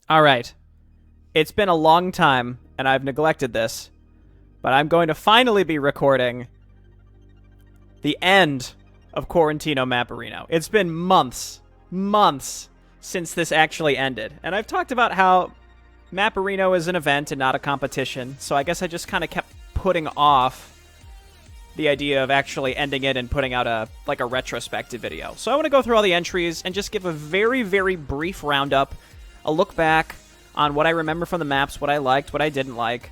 All right. It's been a long time, and I've neglected this, but I'm going to finally be recording the end of Quarantino Maporino. It's been months since this actually ended, and I've talked about how Maporino is an event and not a competition, so I guess I just kind of kept putting off the idea of actually ending it and putting out a retrospective video. So I want to go through all the entries and just give a very, very brief roundup, a look back on what I remember from the maps, what I liked, what I didn't like.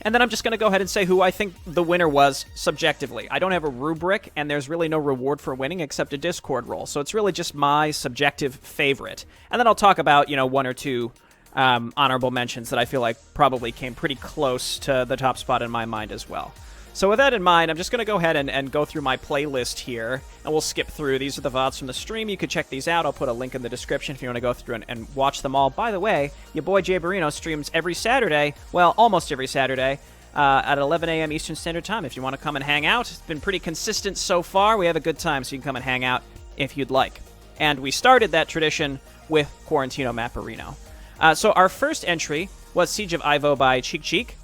And then I'm just going to go ahead and say who I think the winner was subjectively. I don't have a rubric, and there's really no reward for winning except a Discord roll. So it's really just my subjective favorite. And then I'll talk about, one or two honorable mentions that I feel like probably came pretty close to the top spot in my mind as well. So with that in mind, I'm just going to go ahead and go through my playlist here, and we'll skip through. These are the VODs from the stream. You could check these out. I'll put a link in the description if you want to go through and watch them all. By the way, your boy Jay Barino streams every Saturday, well, almost every Saturday, at 11 a.m. Eastern Standard Time. If you want to come and hang out, it's been pretty consistent so far. We have a good time, so you can come and hang out if you'd like. And we started that tradition with Quarantino Maporino. So our first entry was Siege of Aievo by Cheek Cheek.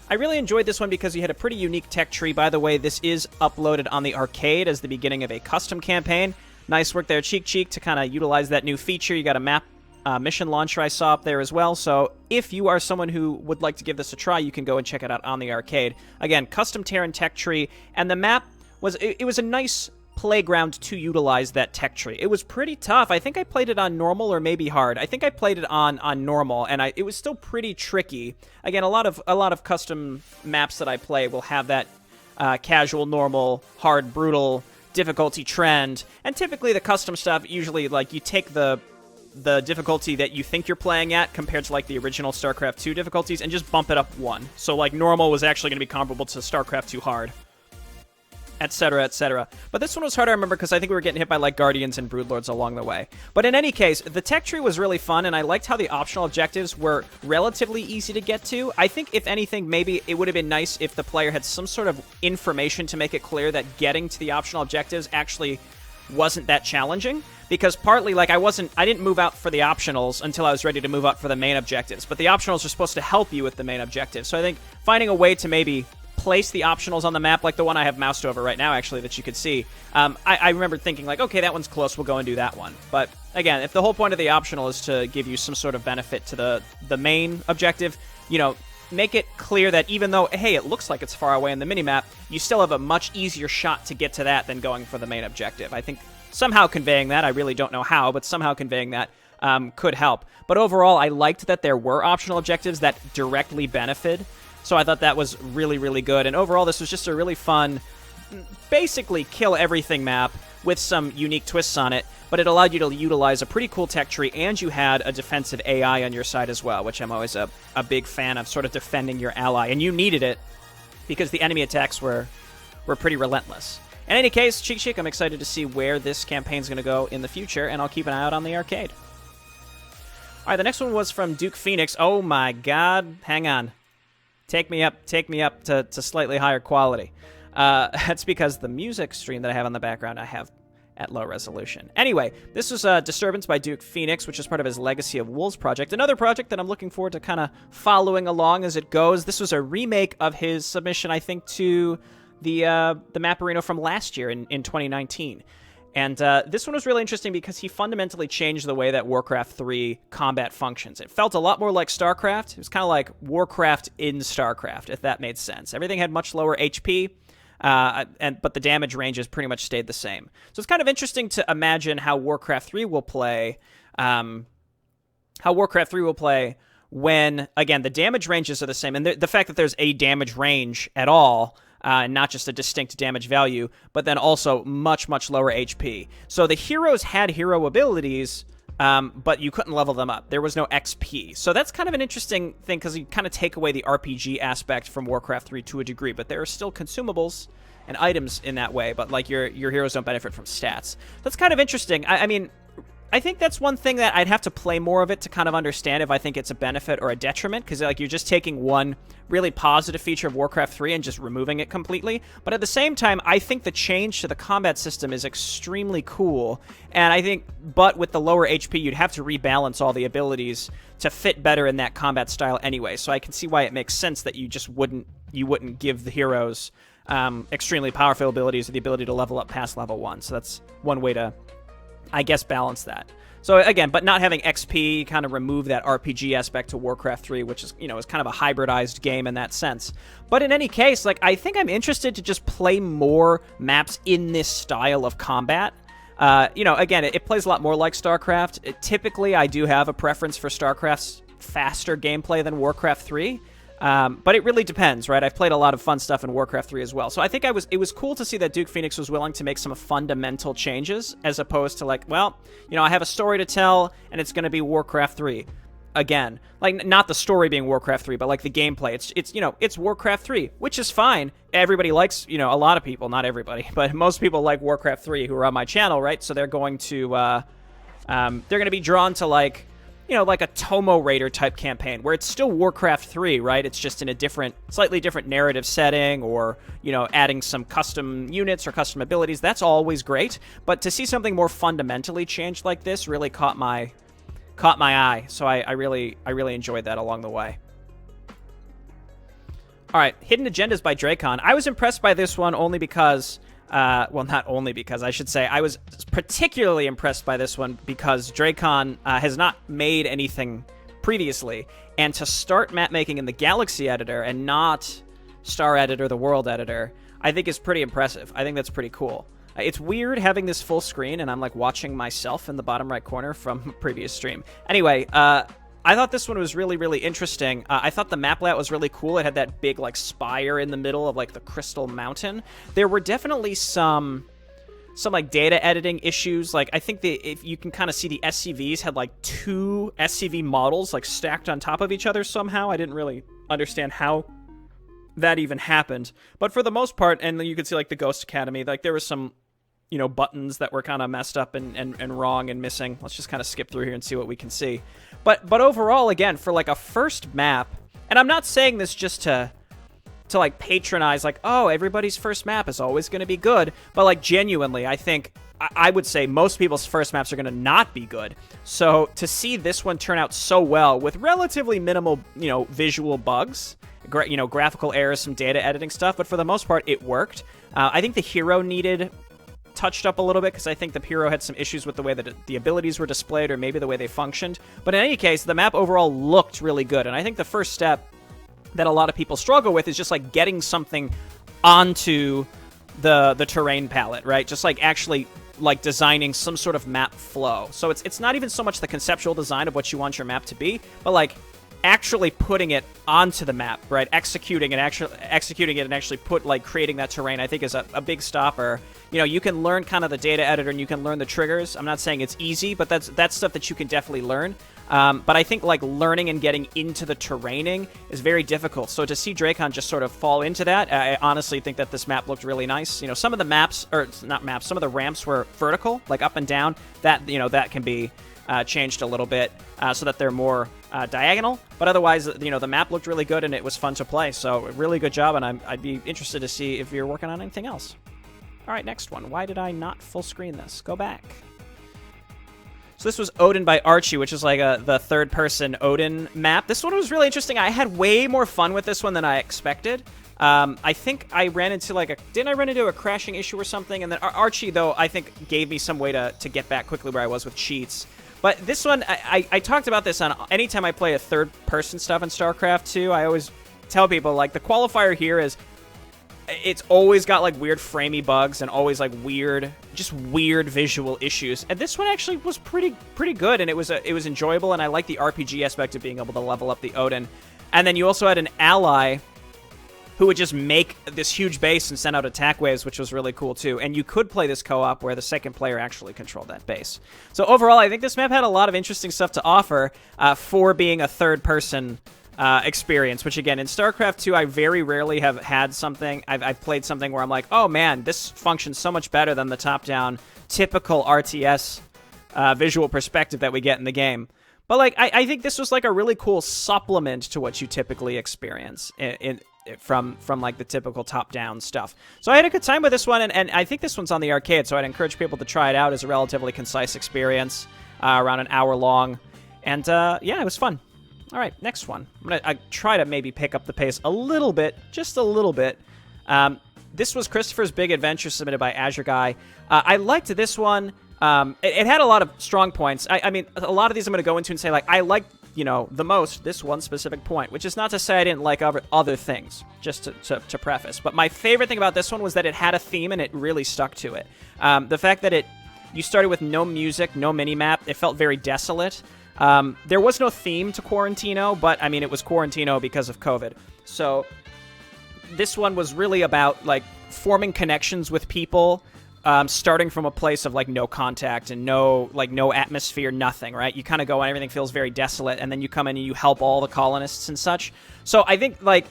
I really enjoyed this one because you had a pretty unique tech tree. By the way, this is uploaded on the arcade as the beginning of a custom campaign. Nice work there, Cheek Cheek, to kind of utilize that new feature. You got a map mission launcher I saw up there as well. So if you are someone who would like to give this a try, you can go and check it out on the arcade. Again, custom Tyrant tech tree, and the map was it was a nice playground to utilize that tech tree. It was pretty tough. I think I played it on normal or maybe hard. I think I played it on normal, and it was still pretty tricky. Again, a lot of custom maps that I play will have that casual, normal, hard, brutal difficulty trend, and typically the custom stuff usually you take the difficulty that you think you're playing at compared to the original StarCraft 2 difficulties and just bump it up one. So normal was actually going to be comparable to StarCraft 2 hard, etc., etc. But this one was hard, I remember, because I think we were getting hit by Guardians and Broodlords along the way. But in any case, the tech tree was really fun, and I liked how the optional objectives were relatively easy to get to. I think, if anything, maybe it would have been nice if the player had some sort of information to make it clear that getting to the optional objectives actually wasn't that challenging. Because partly, I didn't move out for the optionals until I was ready to move out for the main objectives. But the optionals are supposed to help you with the main objectives. So I think finding a way to maybe place the optionals on the map, like the one I have moused over right now, actually, that you could see. I remember thinking, okay, that one's close, we'll go and do that one. But again, if the whole point of the optional is to give you some sort of benefit to the main objective, make it clear that even though, hey, it looks like it's far away in the minimap, you still have a much easier shot to get to that than going for the main objective. I think somehow conveying that, I really don't know how, but somehow conveying that could help. But overall, I liked that there were optional objectives that directly benefited. So I thought that was really, really good. And overall, this was just a really fun, basically kill everything map with some unique twists on it. But it allowed you to utilize a pretty cool tech tree, and you had a defensive AI on your side as well, which I'm always a big fan of, sort of defending your ally. And you needed it because the enemy attacks were pretty relentless. In any case, Cheek Cheek, I'm excited to see where this campaign's going to go in the future, and I'll keep an eye out on the arcade. All right, the next one was from Duke Phoenix. Oh my god, hang on. Take me up to slightly higher quality. That's because the music stream that I have on the background, I have at low resolution. Anyway, this was Disturbance by Duke Phoenix, which is part of his Legacy of Wolves project. Another project that I'm looking forward to kind of following along as it goes. This was a remake of his submission, I think, to the Maporino from last year in 2019. And this one was really interesting because he fundamentally changed the way that Warcraft 3 combat functions. It felt a lot more like StarCraft. It was kind of like Warcraft in StarCraft, if that made sense. Everything had much lower HP, but the damage ranges pretty much stayed the same. So it's kind of interesting to imagine how Warcraft 3 will play. When, again, the damage ranges are the same, and the fact that there's a damage range at all. Not just a distinct damage value, but then also much, much lower HP. So the heroes had hero abilities, but you couldn't level them up. There was no XP. So that's kind of an interesting thing, because you kind of take away the RPG aspect from Warcraft 3 to a degree, but there are still consumables and items in that way, but your heroes don't benefit from stats. That's kind of interesting. I mean, I think that's one thing that I'd have to play more of it to kind of understand if I think it's a benefit or a detriment, because like you're just taking one really positive feature of Warcraft 3 and just removing it completely. But at the same time, I think the change to the combat system is extremely cool, and I think, but with the lower HP, you'd have to rebalance all the abilities to fit better in that combat style anyway. So I can see why it makes sense that you just wouldn't give the heroes extremely powerful abilities or the ability to level up past level 1. So that's one way to, I guess, balance that. So again, but not having XP kind of remove that RPG aspect to Warcraft 3, which is, is kind of a hybridized game in that sense. But in any case, like, I think I'm interested to just play more maps in this style of combat. Again, it plays a lot more like StarCraft. Typically, I do have a preference for StarCraft's faster gameplay than Warcraft 3. But it really depends, right? I've played a lot of fun stuff in Warcraft 3 as well. So I think it was cool to see that Duke Phoenix was willing to make some fundamental changes, as opposed to like, well, I have a story to tell, and it's going to be Warcraft 3. Again, like, not the story being Warcraft 3, but like the gameplay. It's Warcraft 3, which is fine. Everybody likes, a lot of people, not everybody, but most people like Warcraft 3 who are on my channel, right? So they're going to be drawn to like a Tomo Raider type campaign where it's still Warcraft 3, right? It's just in a slightly different narrative setting, or, adding some custom units or custom abilities. That's always great. But to see something more fundamentally changed like this really caught my eye. So I really enjoyed that along the way. All right, Hidden Agendas by Dracon. I was impressed by this one only because... not only because, I should say, I was particularly impressed by this one because Dracon has not made anything previously, and to start map making in the Galaxy editor and not Star Editor, the World Editor, I think is pretty impressive. I think that's pretty cool. It's weird having this full screen, and I'm like watching myself in the bottom right corner from a previous stream. Anyway, I thought this one was really, really interesting. I thought the map layout was really cool. It had that big, like, spire in the middle of, like, the Crystal Mountain. There were definitely some like, data editing issues. Like, I think if you can kind of see the SCVs had, like, 2 SCV models, like, stacked on top of each other somehow. I didn't really understand how that even happened. But for the most part, and you could see, like, the Ghost Academy, like, there was some... buttons that were kind of messed up and wrong and missing. Let's just kind of skip through here and see what we can see. But overall, again, for like a first map, and I'm not saying this just to like patronize, like, oh, everybody's first map is always going to be good, but like genuinely, I think I would say most people's first maps are going to not be good. So to see this one turn out so well with relatively minimal, visual bugs, graphical errors, some data editing stuff, but for the most part, it worked. I think the hero needed touched up a little bit because I think the hero had some issues with the way that the abilities were displayed or maybe the way they functioned. But in any case, the map overall looked really good. And I think the first step that a lot of people struggle with is just like getting something onto the terrain palette, right? Just like actually like designing some sort of map flow. So it's not even so much the conceptual design of what you want your map to be, but like actually putting it onto the map, right? Executing it and actually creating that terrain, I think is a big stopper. You can learn kind of the data editor and you can learn the triggers. I'm not saying it's easy, but that's stuff that you can definitely learn. But I think like learning and getting into the terraining is very difficult. So to see Dracon just sort of fall into that, I honestly think that this map looked really nice. Some of the maps, or not maps, some of the ramps were vertical, like up and down. That can be changed a little bit so that they're more diagonal. But otherwise, the map looked really good and it was fun to play. So really good job, and I'd be interested to see if you're working on anything else. All right, next one. Why did I not full screen this? Go back. So this was Odin by Archie, which is like the third-person Odin map. This one was really interesting. I had way more fun with this one than I expected. I think I ran into didn't I run into a crashing issue or something? And then Archie, though, I think gave me some way to get back quickly where I was with cheats. But this one, I talked about this on anytime I play a third-person stuff in StarCraft 2, I always tell people, like, the qualifier here is it's always got like weird framey bugs and always like weird visual issues. And this one actually was pretty good, and it was enjoyable, and I like the RPG aspect of being able to level up the Odin. And then you also had an ally who would just make this huge base and send out attack waves, which was really cool too. And you could play this co-op where the second player actually controlled that base. So overall, I think this map had a lot of interesting stuff to offer for being a third-person experience, which again, in StarCraft 2, I very rarely have had something, I've played something where I'm like, oh man, this functions so much better than the top-down typical RTS visual perspective that we get in the game. But like, I think this was like a really cool supplement to what you typically experience from like the typical top-down stuff. So I had a good time with this one, and I think this one's on the arcade, so I'd encourage people to try it out. It's a relatively concise experience, around an hour long, and yeah, it was fun. All right, next one. I try to maybe pick up the pace a little bit, just a little bit. This was Christopher's Big Adventure, submitted by Azure Guy. I liked this one. It had a lot of strong points. I mean, a lot of these I'm going to go into and say, like, I liked, the most this one specific point, which is not to say I didn't like other things, just to preface. But my favorite thing about this one was that it had a theme and it really stuck to it. The fact that you started with no music, no mini-map, it felt very desolate. There was no theme to Quarantino, but, I mean, it was Quarantino because of COVID. So this one was really about, like, forming connections with people, starting from a place of, like, no contact and no atmosphere, nothing, right? You kind of go and everything feels very desolate, and then you come in and you help all the colonists and such. So I think, like,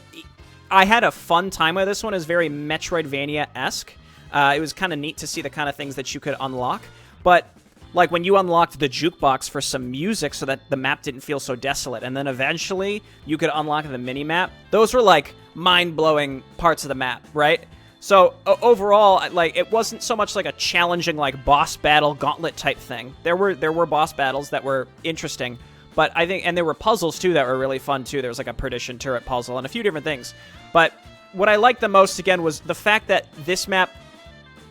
I had a fun time with this one. It was very Metroidvania-esque. It was kind of neat to see the kind of things that you could unlock. But, like, when you unlocked the jukebox for some music so that the map didn't feel so desolate, and then eventually you could unlock the mini-map, those were, like, mind-blowing parts of the map, right? So, overall, like, it wasn't so much like a challenging, like, boss battle gauntlet type thing. There were boss battles that were interesting, but I think, and there were puzzles, too, that were really fun, too. There was, like, a Perdition turret puzzle and a few different things. But what I liked the most, again, was the fact that this map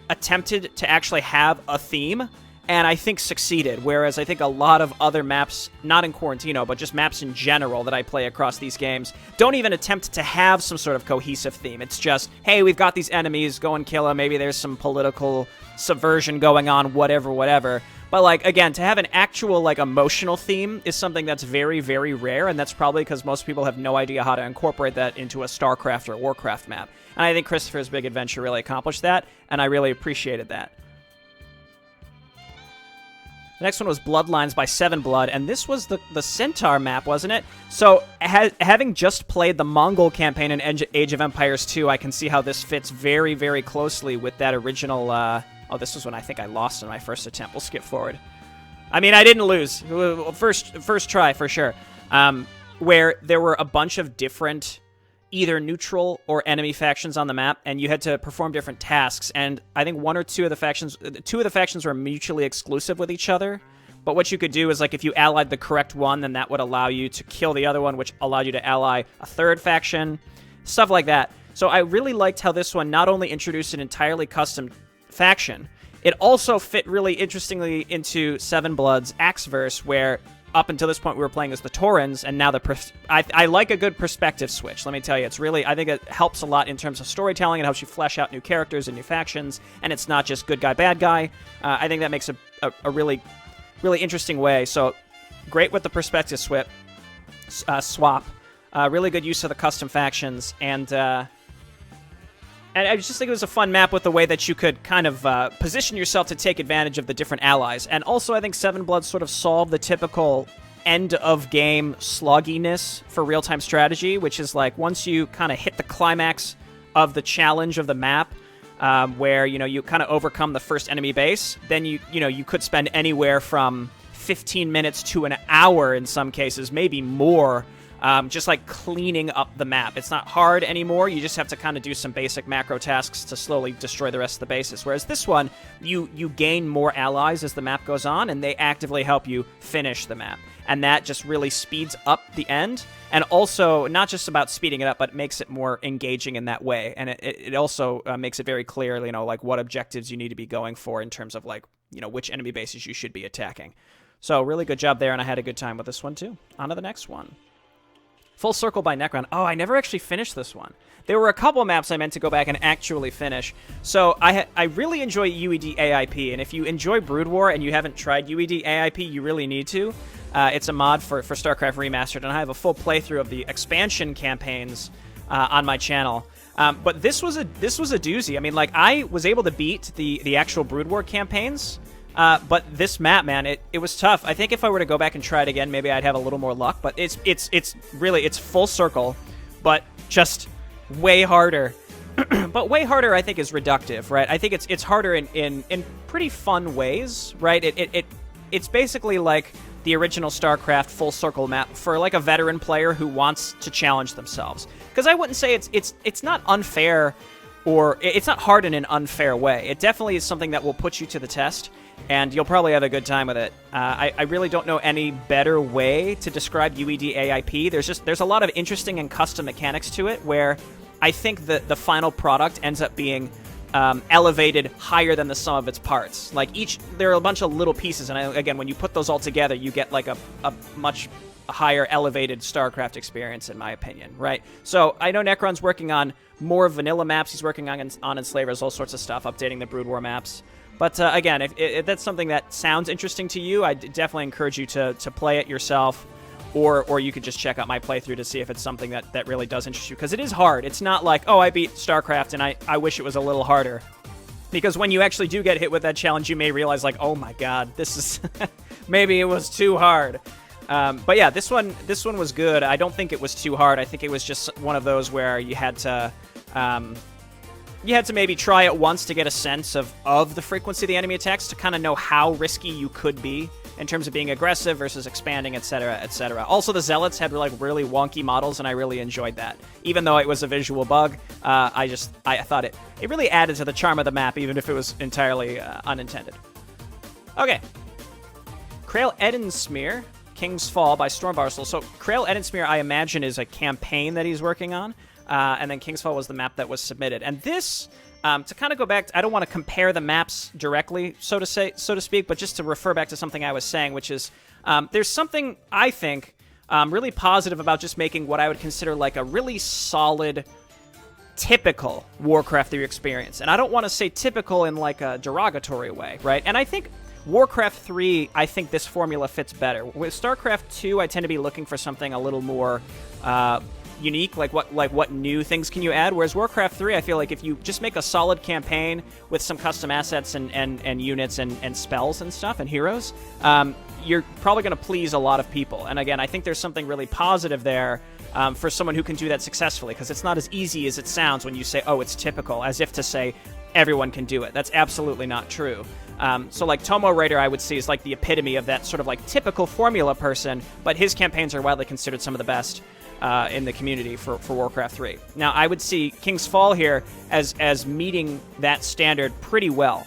attempted to actually have a theme, and I think succeeded, whereas I think a lot of other maps, not in Quarantino, but just maps in general that I play across these games, don't even attempt to have some sort of cohesive theme. It's just, hey, we've got these enemies, go and kill them, maybe there's some political subversion going on, whatever. But, like, again, to have an actual, like, emotional theme is something that's very, very rare, and that's probably because most people have no idea how to incorporate that into a StarCraft or Warcraft map. And I think Christopher's Big Adventure really accomplished that, and I really appreciated that. The next one was Bloodlines by Seven Blood, and this was the Centaur map, wasn't it? So, having just played the Mongol campaign in Age of Empires 2, I can see how this fits very, very closely with that original... oh, this was when I think I lost in my first attempt. We'll skip forward. I mean, I didn't lose. First try, for sure. Where there were a bunch of different... either neutral or enemy factions on the map, and you had to perform different tasks, and I think two of the factions were mutually exclusive with each other, but what you could do is, like, if you allied the correct one, then that would allow you to kill the other one, which allowed you to ally a third faction, stuff like that. So I really liked how this one not only introduced an entirely custom faction, it also fit really interestingly into Seven Blood's Axeverse, where up until this point, we were playing as the Taurans, and now I like a good perspective switch, let me tell you. It's really, I think it helps a lot in terms of storytelling. It helps you flesh out new characters and new factions, and it's not just good guy, bad guy. I think that makes a really, really interesting way. So, great with the perspective swap. Really good use of the custom factions, and I just think it was a fun map with the way that you could kind of position yourself to take advantage of the different allies. And also, I think Seven Blood sort of solved the typical end-of-game slogginess for real-time strategy, which is like once you kind of hit the climax of the challenge of the map, where, you kind of overcome the first enemy base, then you could spend anywhere from 15 minutes to an hour in some cases, maybe more, just like cleaning up the map. It's not hard anymore. You just have to kind of do some basic macro tasks to slowly destroy the rest of the bases. Whereas this one, you gain more allies as the map goes on, and they actively help you finish the map. And that just really speeds up the end. And also, not just about speeding it up, but makes it more engaging in that way. And it also makes it very clear, like what objectives you need to be going for in terms of, like, which enemy bases you should be attacking. So really good job there, and I had a good time with this one too. On to the next one. Full Circle by Necron. Oh, I never actually finished this one. There were a couple maps I meant to go back and actually finish. So I really enjoy UED AIP, and if you enjoy Brood War and you haven't tried UED AIP, you really need to. It's a mod for StarCraft Remastered, and I have a full playthrough of the expansion campaigns on my channel. But this was a doozy. I mean, like, I was able to beat the actual Brood War campaigns. But this map, man, it was tough. I think if I were to go back and try it again, maybe I'd have a little more luck. But it's really Full Circle, but just way harder. But way harder, I think, is reductive, right? I think it's harder in pretty fun ways, right? it's basically like the original StarCraft full circle map for like a veteran player who wants to challenge themselves. Because I wouldn't say it's not unfair, or it's not hard in an unfair way. It definitely is something that will put you to the test, and you'll probably have a good time with it. I really don't know any better way to describe UED AIP. There's a lot of interesting and custom mechanics to it, where I think that the final product ends up being elevated higher than the sum of its parts. Like there are a bunch of little pieces, and again, when you put those all together, you get like a much higher elevated StarCraft experience, in my opinion, right? So I know Necron's working on more vanilla maps. He's working on Enslavers, all sorts of stuff, updating the Brood War maps. But again, if that's something that sounds interesting to you, I definitely encourage you to play it yourself, or you could just check out my playthrough to see if it's something that really does interest you, because it is hard. It's not like, oh, I beat StarCraft and I wish it was a little harder. Because when you actually do get hit with that challenge, you may realize, like, oh my god, this is maybe it was too hard. But yeah, this one was good. I don't think it was too hard. I think it was just one of those where you had to maybe try it once to get a sense of the frequency of the enemy attacks, to kind of know how risky you could be in terms of being aggressive versus expanding, etc., etc. Also, the Zealots had like really wonky models, and I really enjoyed that. Even though it was a visual bug, I thought it really added to the charm of the map, even if it was entirely unintended. Okay. Krail Edensmeer, King's Fall by Stormbarcel. So Krail Edensmeer, I imagine, is a campaign that he's working on, and then King's Fall was the map that was submitted. And this, to kind of go back, I don't want to compare the maps directly, so to speak, but just to refer back to something I was saying, which is there's something I think really positive about just making what I would consider like a really solid, typical Warcraft 3 experience. And I don't want to say typical in like a derogatory way, right? And I think Warcraft 3, I think this formula fits better. With StarCraft 2, I tend to be looking for something a little more unique, like what new things can you add? Whereas Warcraft 3, I feel like if you just make a solid campaign with some custom assets and units and spells and stuff and heroes, you're probably going to please a lot of people. And again, I think there's something really positive there for someone who can do that successfully, because it's not as easy as it sounds when you say, oh, it's typical, as if to say everyone can do it. That's absolutely not true. So like Tomo Raider, I would see, is like the epitome of that sort of like typical formula person, but his campaigns are widely considered some of the best in the community for Warcraft 3. Now, I would see King's Fall here as meeting that standard pretty well,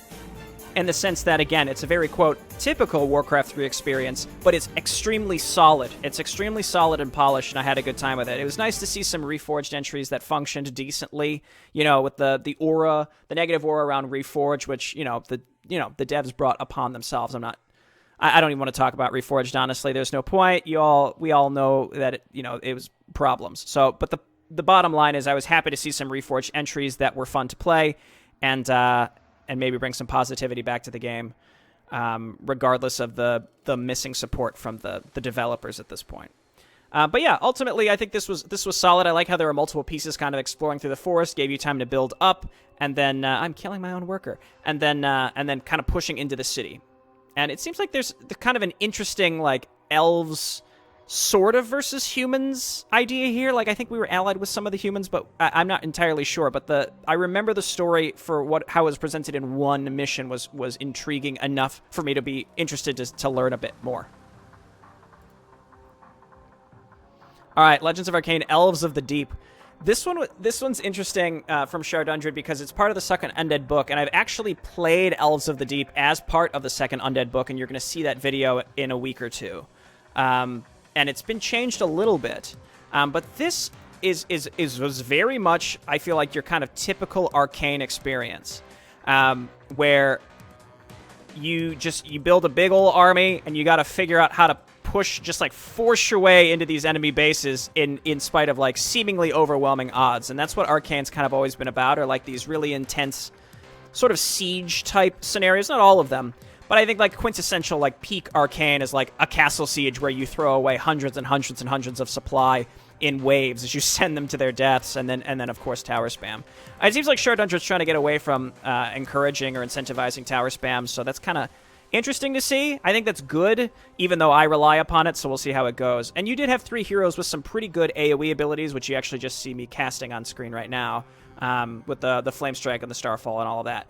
in the sense that, again, it's a very, quote, typical Warcraft 3 experience, but it's extremely solid. It's extremely solid and polished, and I had a good time with it. It was nice to see some Reforged entries that functioned decently, with the aura, the negative aura around Reforged, which, the devs brought upon themselves. I don't even want to talk about Reforged, honestly. There's no point. We all know that it was problems. So, but the bottom line is I was happy to see some Reforged entries that were fun to play, and maybe bring some positivity back to the game, regardless of the missing support from the developers at this point. But yeah, ultimately, I think this was solid. I like how there were multiple pieces kind of exploring through the forest, gave you time to build up, and then I'm killing my own worker, and then kind of pushing into the city. And it seems like there's kind of an interesting like Elves sort of versus humans idea here. Like, I think we were allied with some of the humans, but I'm not entirely sure. But I remember the story for how it was presented in one mission was intriguing enough for me to be interested to learn a bit more. All right, Legends of Arcane, Elves of the Deep. This one's interesting from Shardundred because it's part of the second Undead book, and I've actually played Elves of the Deep as part of the second Undead book, and you're going to see that video in a week or two. And it's been changed a little bit, but this was very much, I feel like, your kind of typical Arcane experience, where you build a big old army, and you got to figure out how to force your way into these enemy bases in spite of like seemingly overwhelming odds. And that's what Arcane's kind of always been about, are like these really intense sort of siege type scenarios. Not all of them, but I think like quintessential like peak Arcane is like a castle siege where you throw away hundreds and hundreds and hundreds of supply in waves as you send them to their deaths, and then of course tower spam. It seems like Shardundred's trying to get away from encouraging or incentivizing tower spam, so that's kind of interesting to see. I think that's good, even though I rely upon it, so we'll see how it goes. And you did have 3 heroes with some pretty good AoE abilities, which you actually just see me casting on screen right now, with the Flame Strike and the Starfall and all of that.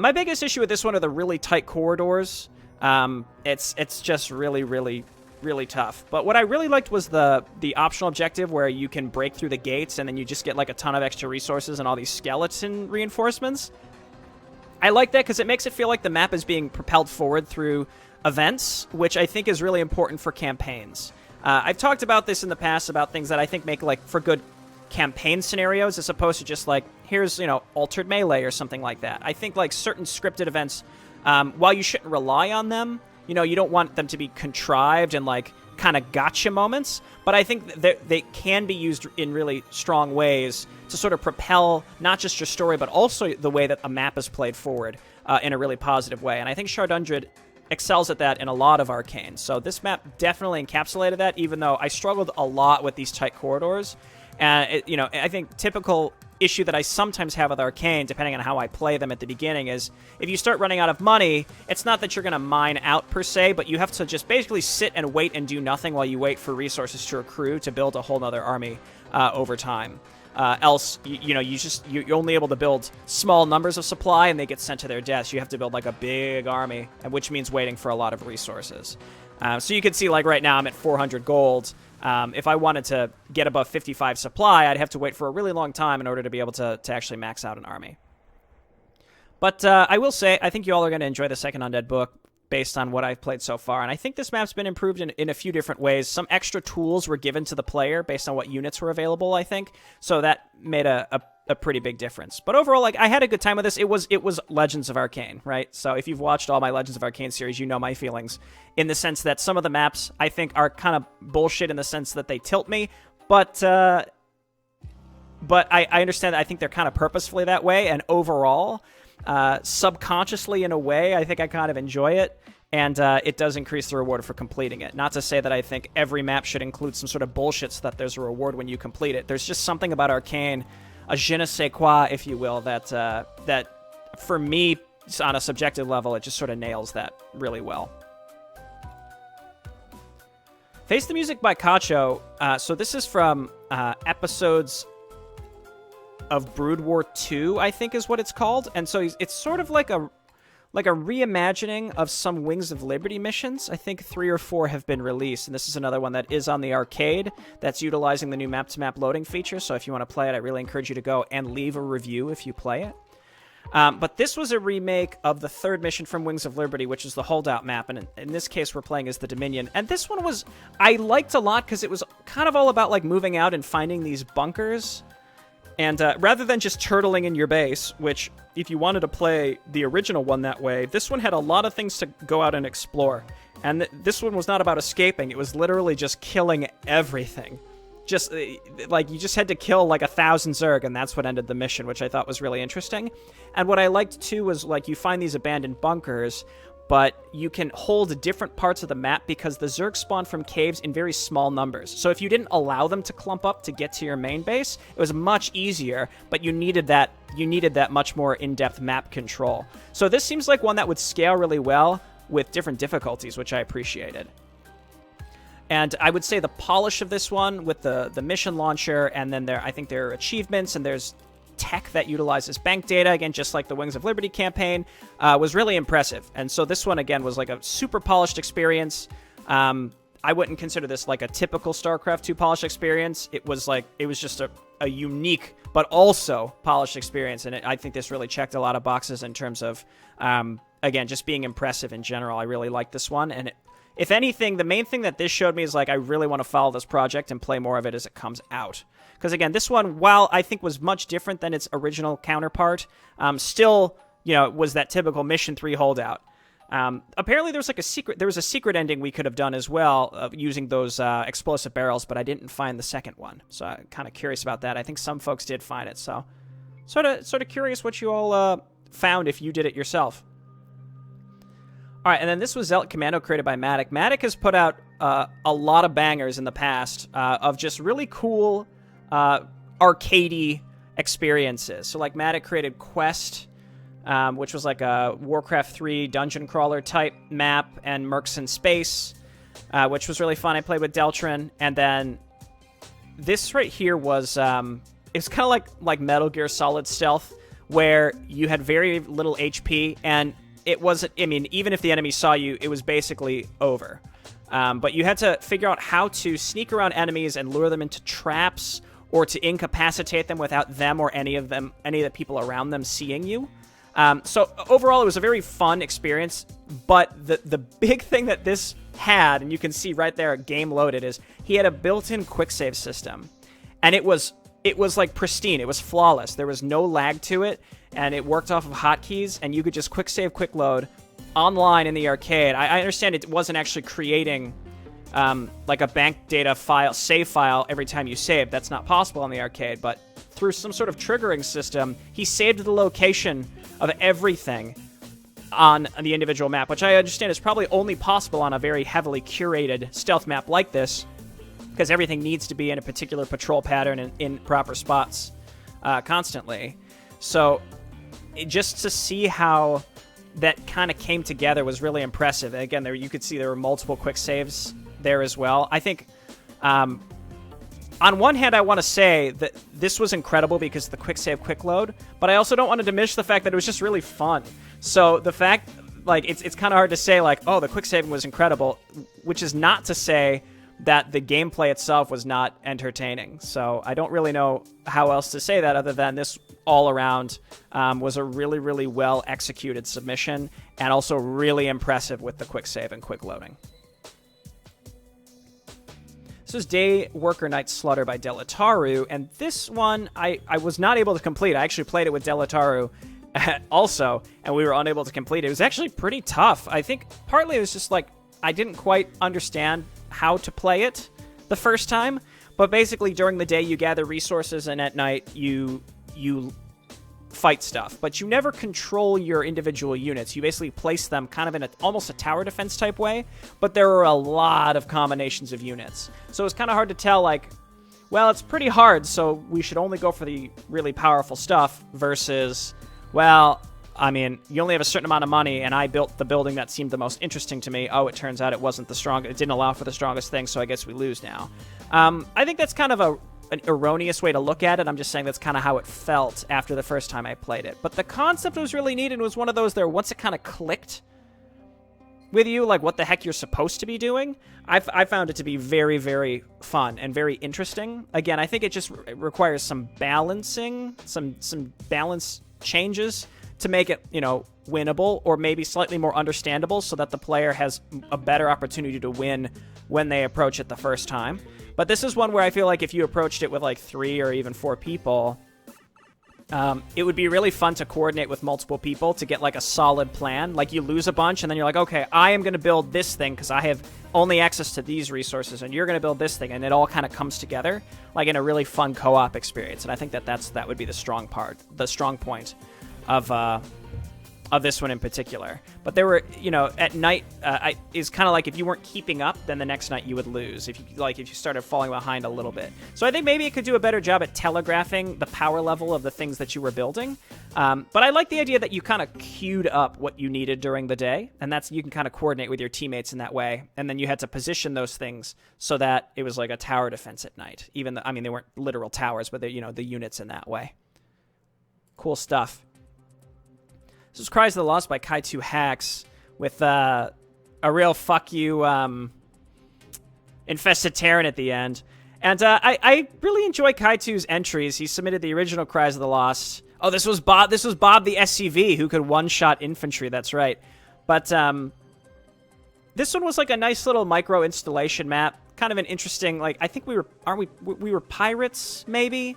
My biggest issue with this one are the really tight corridors. It's just really, really, really tough. But what I really liked was the optional objective where you can break through the gates and then you just get like a ton of extra resources and all these skeleton reinforcements. I like that because it makes it feel like the map is being propelled forward through events, which I think is really important for campaigns. I've talked about this in the past about things that I think make like for good campaign scenarios as opposed to just like, here's, altered melee or something like that. I think like certain scripted events, while you shouldn't rely on them, you don't want them to be contrived and like kind of gotcha moments, but I think that they can be used in really strong ways to sort of propel not just your story, but also the way that a map is played forward in a really positive way. And I think Shardundred excels at that in a lot of Arcane. So this map definitely encapsulated that, even though I struggled a lot with these tight corridors. And, I think typical issue that I sometimes have with Arcane, depending on how I play them at the beginning, is if you start running out of money, it's not that you're going to mine out per se, but you have to just basically sit and wait and do nothing while you wait for resources to accrue to build a whole nother army over time. Else, you're only able to build small numbers of supply and they get sent to their deaths. You have to build like a big army, which means waiting for a lot of resources. So you can see like right now I'm at 400 gold. If I wanted to get above 55 supply, I'd have to wait for a really long time in order to be able to actually max out an army. But I will say, I think you all are going to enjoy the second Undead book based on what I've played so far. And I think this map's been improved in a few different ways. Some extra tools were given to the player based on what units were available, I think. So that made a pretty big difference. But overall, like, I had a good time with this. It was Legends of Arcane, right? So if you've watched all my Legends of Arcane series, you know my feelings in the sense that some of the maps, I think, are kind of bullshit in the sense that they tilt me. But I understand that I think they're kind of purposefully that way. And overall, subconsciously in a way, I think I kind of enjoy it. And it does increase the reward for completing it. Not to say that I think every map should include some sort of bullshit so that there's a reward when you complete it. There's just something about Arcane, a je ne sais quoi, if you will, that for me, on a subjective level, it just sort of nails that really well. Face the Music by Cacho. So this is from episodes of Brood War 2, I think is what it's called. And so it's sort of like a reimagining of some Wings of Liberty missions. I think 3 or 4 have been released, and this is another one that is on the arcade that's utilizing the new map-to-map loading feature, so if you want to play it, I really encourage you to go and leave a review if you play it. But this was a remake of the 3rd mission from Wings of Liberty, which is the Holdout map, and in this case we're playing as the Dominion. And this one I liked a lot because it was kind of all about like moving out and finding these bunkers. And rather than just turtling in your base, which, if you wanted to play the original one that way, this one had a lot of things to go out and explore. And this one was not about escaping. It was literally just killing everything. Just, like, you just had to kill, like, 1,000 Zerg, and that's what ended the mission, which I thought was really interesting. And what I liked, too, was, like, you find these abandoned bunkers, but you can hold different parts of the map because the Zerg spawn from caves in very small numbers. So if you didn't allow them to clump up to get to your main base, it was much easier, but you needed that much more in-depth map control. So this seems like one that would scale really well with different difficulties, which I appreciated. And I would say the polish of this one with the mission launcher, and then I think there are achievements, and there's tech that utilizes bank data, again, just like the Wings of Liberty campaign, was really impressive. And so this one, again, was like a super polished experience. I wouldn't consider this like a typical StarCraft 2 polished experience. It was just a unique, but also polished experience. And I think this really checked a lot of boxes in terms of, again, just being impressive in general. I really liked this one. And if anything, the main thing that this showed me is like, I really want to follow this project and play more of it as it comes out. Because again, this one, while I think was much different than its original counterpart, still, was that typical Mission 3 holdout. Apparently there was a secret ending we could have done as well, using those explosive barrels, but I didn't find the second one. So I'm kind of curious about that. I think some folks did find it, so sort of curious what you all found if you did it yourself. All right, and then this was Zealot Commando, created by Matic. Matic has put out a lot of bangers in the past of just really cool arcadey experiences. So like Matic created Quest, which was like a Warcraft 3 dungeon crawler type map, and Mercs in Space, which was really fun. I played with Deltrin, and then this right here was it's kind of like Metal Gear Solid Stealth, where you had very little HP, and it wasn't, I mean, even if the enemy saw you, it was basically over. But you had to figure out how to sneak around enemies and lure them into traps, or to incapacitate them without them or any of the people around them seeing you. So overall, it was a very fun experience, but the big thing that this had, and you can see right there, game loaded, is he had a built-in quick save system, and it was like pristine. It was flawless. There was no lag to it, and it worked off of hotkeys, and you could just quick save, quick load online in the arcade. I understand it wasn't actually creating like a bank data file, save file every time you saved. That's not possible on the arcade, but through some sort of triggering system, he saved the location of everything on the individual map, which I understand is probably only possible on a very heavily curated stealth map like this, because everything needs to be in a particular patrol pattern and in proper spots constantly. So just to see how that kind of came together was really impressive. And again, there you could see there were multiple quick saves there as well. I think on one hand, I want to say that this was incredible because of the quick save, quick load, but I also don't want to diminish the fact that it was just really fun. So the fact, like, it's kind of hard to say, like, oh, the quick saving was incredible, which is not to say that the gameplay itself was not entertaining. So I don't really know how else to say that other than this all around was a really, really well executed submission, and also really impressive with the quick save and quick loading. This is Day Worker Night Slaughter by Delataru, and this one I was not able to complete. I actually played it with Delataru also, and we were unable to complete it. It was actually pretty tough. I think partly it was just like I didn't quite understand how to play it the first time, but basically during the day you gather resources, and at night you fight stuff, but you never control your individual units. You basically place them kind of in almost a tower defense type way, but there are a lot of combinations of units. So it's kind of hard to tell, like, well, it's pretty hard, so we should only go for the really powerful stuff versus, well, I mean, you only have a certain amount of money, and I built the building that seemed the most interesting to me. Oh, it turns out it wasn't the strongest. It didn't allow for the strongest thing, so I guess we lose now. I think that's kind of an erroneous way to look at it. I'm just saying that's kind of how it felt after the first time I played it. But the concept was really neat, and was one of those there, once it kind of clicked with you, like what the heck you're supposed to be doing, I found it to be very, very fun and very interesting. Again, I think it just requires some balancing, some balance changes to make it, you know, winnable, or maybe slightly more understandable so that the player has a better opportunity to win when they approach it the first time. But this is one where I feel like if you approached it with like 3 or even 4 people, it would be really fun to coordinate with multiple people to get like a solid plan. Like you lose a bunch and then you're like, okay, I am going to build this thing because I have only access to these resources, and you're going to build this thing, and it all kind of comes together like in a really fun co-op experience. And I think that would be the strong point of this one in particular. But there were, you know, at night is kind of like if you weren't keeping up, then the next night you would lose if you started falling behind a little bit. So I think maybe it could do a better job at telegraphing the power level of the things that you were building. But I like the idea that you kind of queued up what you needed during the day, and that's, you can kind of coordinate with your teammates in that way, and then you had to position those things so that it was like a tower defense at night. Even though, I mean, they weren't literal towers, but they, you know, the units in that way. Cool stuff. This is Cries of the Lost by Kai2 Hacks with a real fuck you infested Tyrant at the end. And I really enjoy Kai2's entries. He submitted the original Cries of the Lost. Oh, this was Bob the SCV who could one-shot infantry, that's right. But this one was like a nice little micro installation map. Kind of an interesting, like, I think we were pirates, maybe?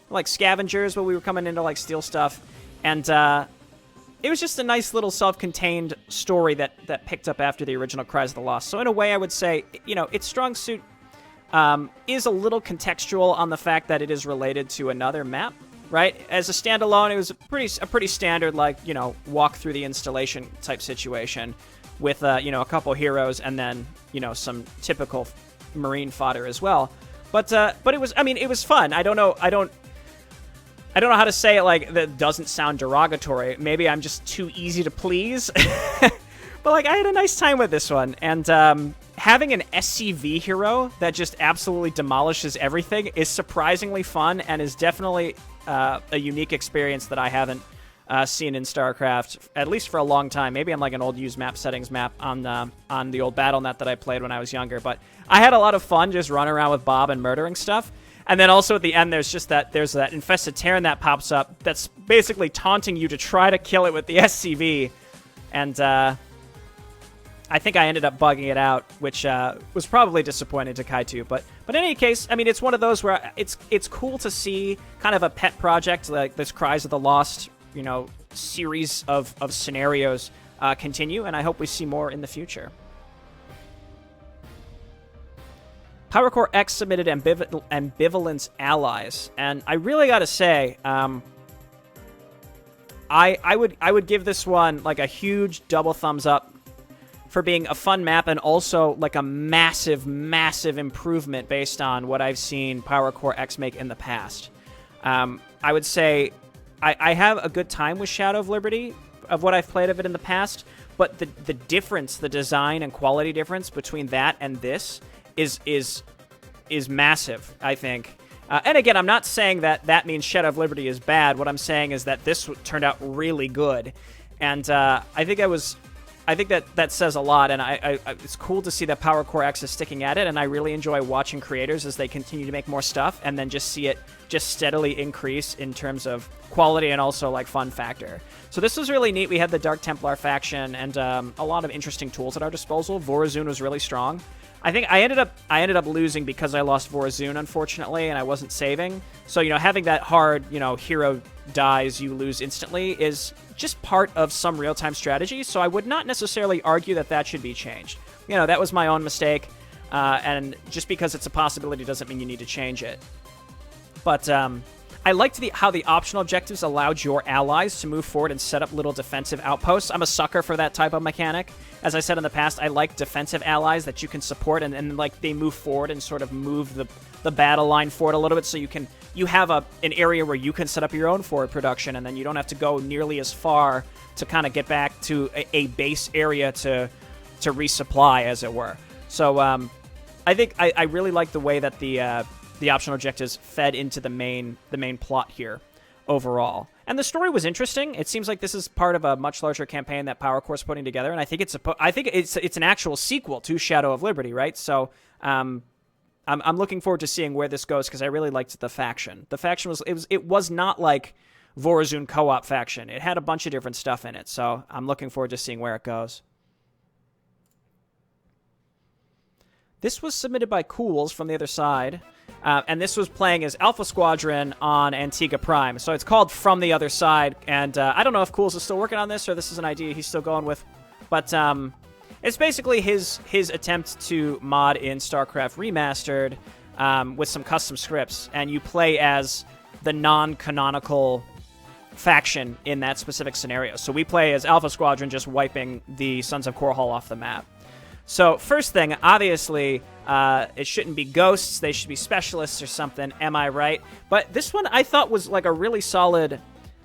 Like scavengers, but we were coming in to like steal stuff. And it was just a nice little self-contained story that picked up after the original Cries of the Lost. So in a way, I would say, you know, its strong suit is a little contextual on the fact that it is related to another map, right? As a standalone, it was a pretty standard, like, you know, walk through the installation type situation with, you know, a couple heroes and then, you know, some typical Marine fodder as well. But it was, I mean, it was fun. I don't know how to say it like that doesn't sound derogatory. Maybe I'm just too easy to please. But like, I had a nice time with this one. And having an SCV hero that just absolutely demolishes everything is surprisingly fun and is definitely a unique experience that I haven't seen in StarCraft, at least for a long time. Maybe I'm like an old used map settings map on the old BattleNet that I played when I was younger. But I had a lot of fun just running around with Bob and murdering stuff. And then also at the end, there's that infested Terran that pops up that's basically taunting you to try to kill it with the SCV. And I think I ended up bugging it out, which was probably disappointing to Kaitu. But in any case, I mean, it's one of those where it's cool to see kind of a pet project like this Cries of the Lost, series of scenarios continue, and I hope we see more in the future. Power Core X submitted ambivalence allies, and I really got to say, I would give this one like a huge double thumbs up for being a fun map and also like a massive, massive improvement based on what I've seen Power Core X make in the past. I would say I have a good time with Shadow of Liberty of what I've played of it in the past, but the difference, the design and quality difference between that and this is massive, I think. And again, I'm not saying that means Shadow of Liberty is bad. What I'm saying is that this turned out really good, and I think that says a lot. And it's cool to see that Power Core X is sticking at it, and I really enjoy watching creators as they continue to make more stuff, and then just see it just steadily increase in terms of quality and also like fun factor. So this was really neat. We had the Dark Templar faction and a lot of interesting tools at our disposal. Vorazun was really strong. I think I ended up losing because I lost Vorazun, unfortunately, and I wasn't saving. So, having that hard, hero dies, you lose instantly is just part of some real-time strategy. So I would not necessarily argue that should be changed. That was my own mistake, and just because it's a possibility doesn't mean you need to change it. But I liked how the optional objectives allowed your allies to move forward and set up little defensive outposts. I'm a sucker for that type of mechanic. As I said in the past, I like defensive allies that you can support and like they move forward and sort of move the battle line forward a little bit, so you have an area where you can set up your own forward production, and then you don't have to go nearly as far to kind of get back to a base area to resupply, as it were. So I think I really like the way that the optional objectives fed into the main plot here overall. And the story was interesting. It seems like this is part of a much larger campaign that Power Core's putting together, and I think it's an actual sequel to Shadow of Liberty, right? So I'm looking forward to seeing where this goes, because I really liked the faction. The faction was not like Vorazun co-op faction. It had a bunch of different stuff in it, so I'm looking forward to seeing where it goes. This was submitted by Cools from the other side, and this was playing as Alpha Squadron on Antigua Prime. So it's called From the Other Side, and I don't know if Cools is still working on this or this is an idea he's still going with, but it's basically his attempt to mod in StarCraft Remastered with some custom scripts, and you play as the non-canonical faction in that specific scenario. So we play as Alpha Squadron, just wiping the Sons of Korhal off the map. So first thing, obviously, it shouldn't be ghosts. They should be specialists or something. Am I right? But this one I thought was like a really solid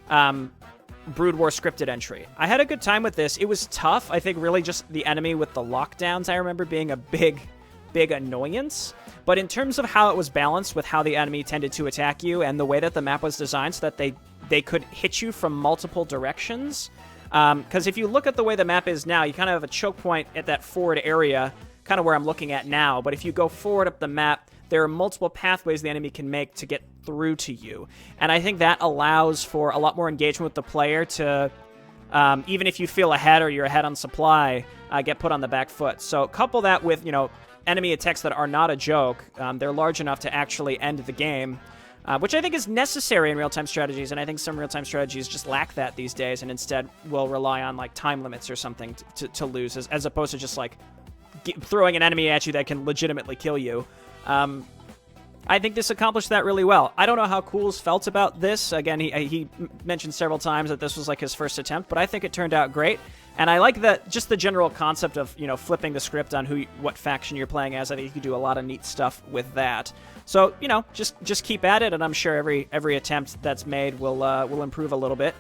Brood War scripted entry. I had a good time with this. It was tough. I think really just the enemy with the lockdowns I remember being a big annoyance. But in terms of how it was balanced with how the enemy tended to attack you and the way that the map was designed so that they could hit you from multiple directions. Because if you look at the way the map is now, you kind of have a choke point at that forward area, kind of where I'm looking at now. But if you go forward up the map, there are multiple pathways the enemy can make to get through to you. And I think that allows for a lot more engagement with the player to, even if you feel ahead or you're ahead on supply, get put on the back foot. So couple that with, enemy attacks that are not a joke. They're large enough to actually end the game. Which I think is necessary in real-time strategies, and I think some real-time strategies just lack that these days, and instead will rely on like time limits or something to lose, as opposed to just like throwing an enemy at you that can legitimately kill you. I think this accomplished that really well. I don't know how Cools felt about this. Again, he mentioned several times that this was like his first attempt, but I think it turned out great. And I like that, just the general concept of, flipping the script on what faction you're playing as. I think you can do a lot of neat stuff with that. So, just keep at it, and I'm sure every attempt that's made will improve a little bit.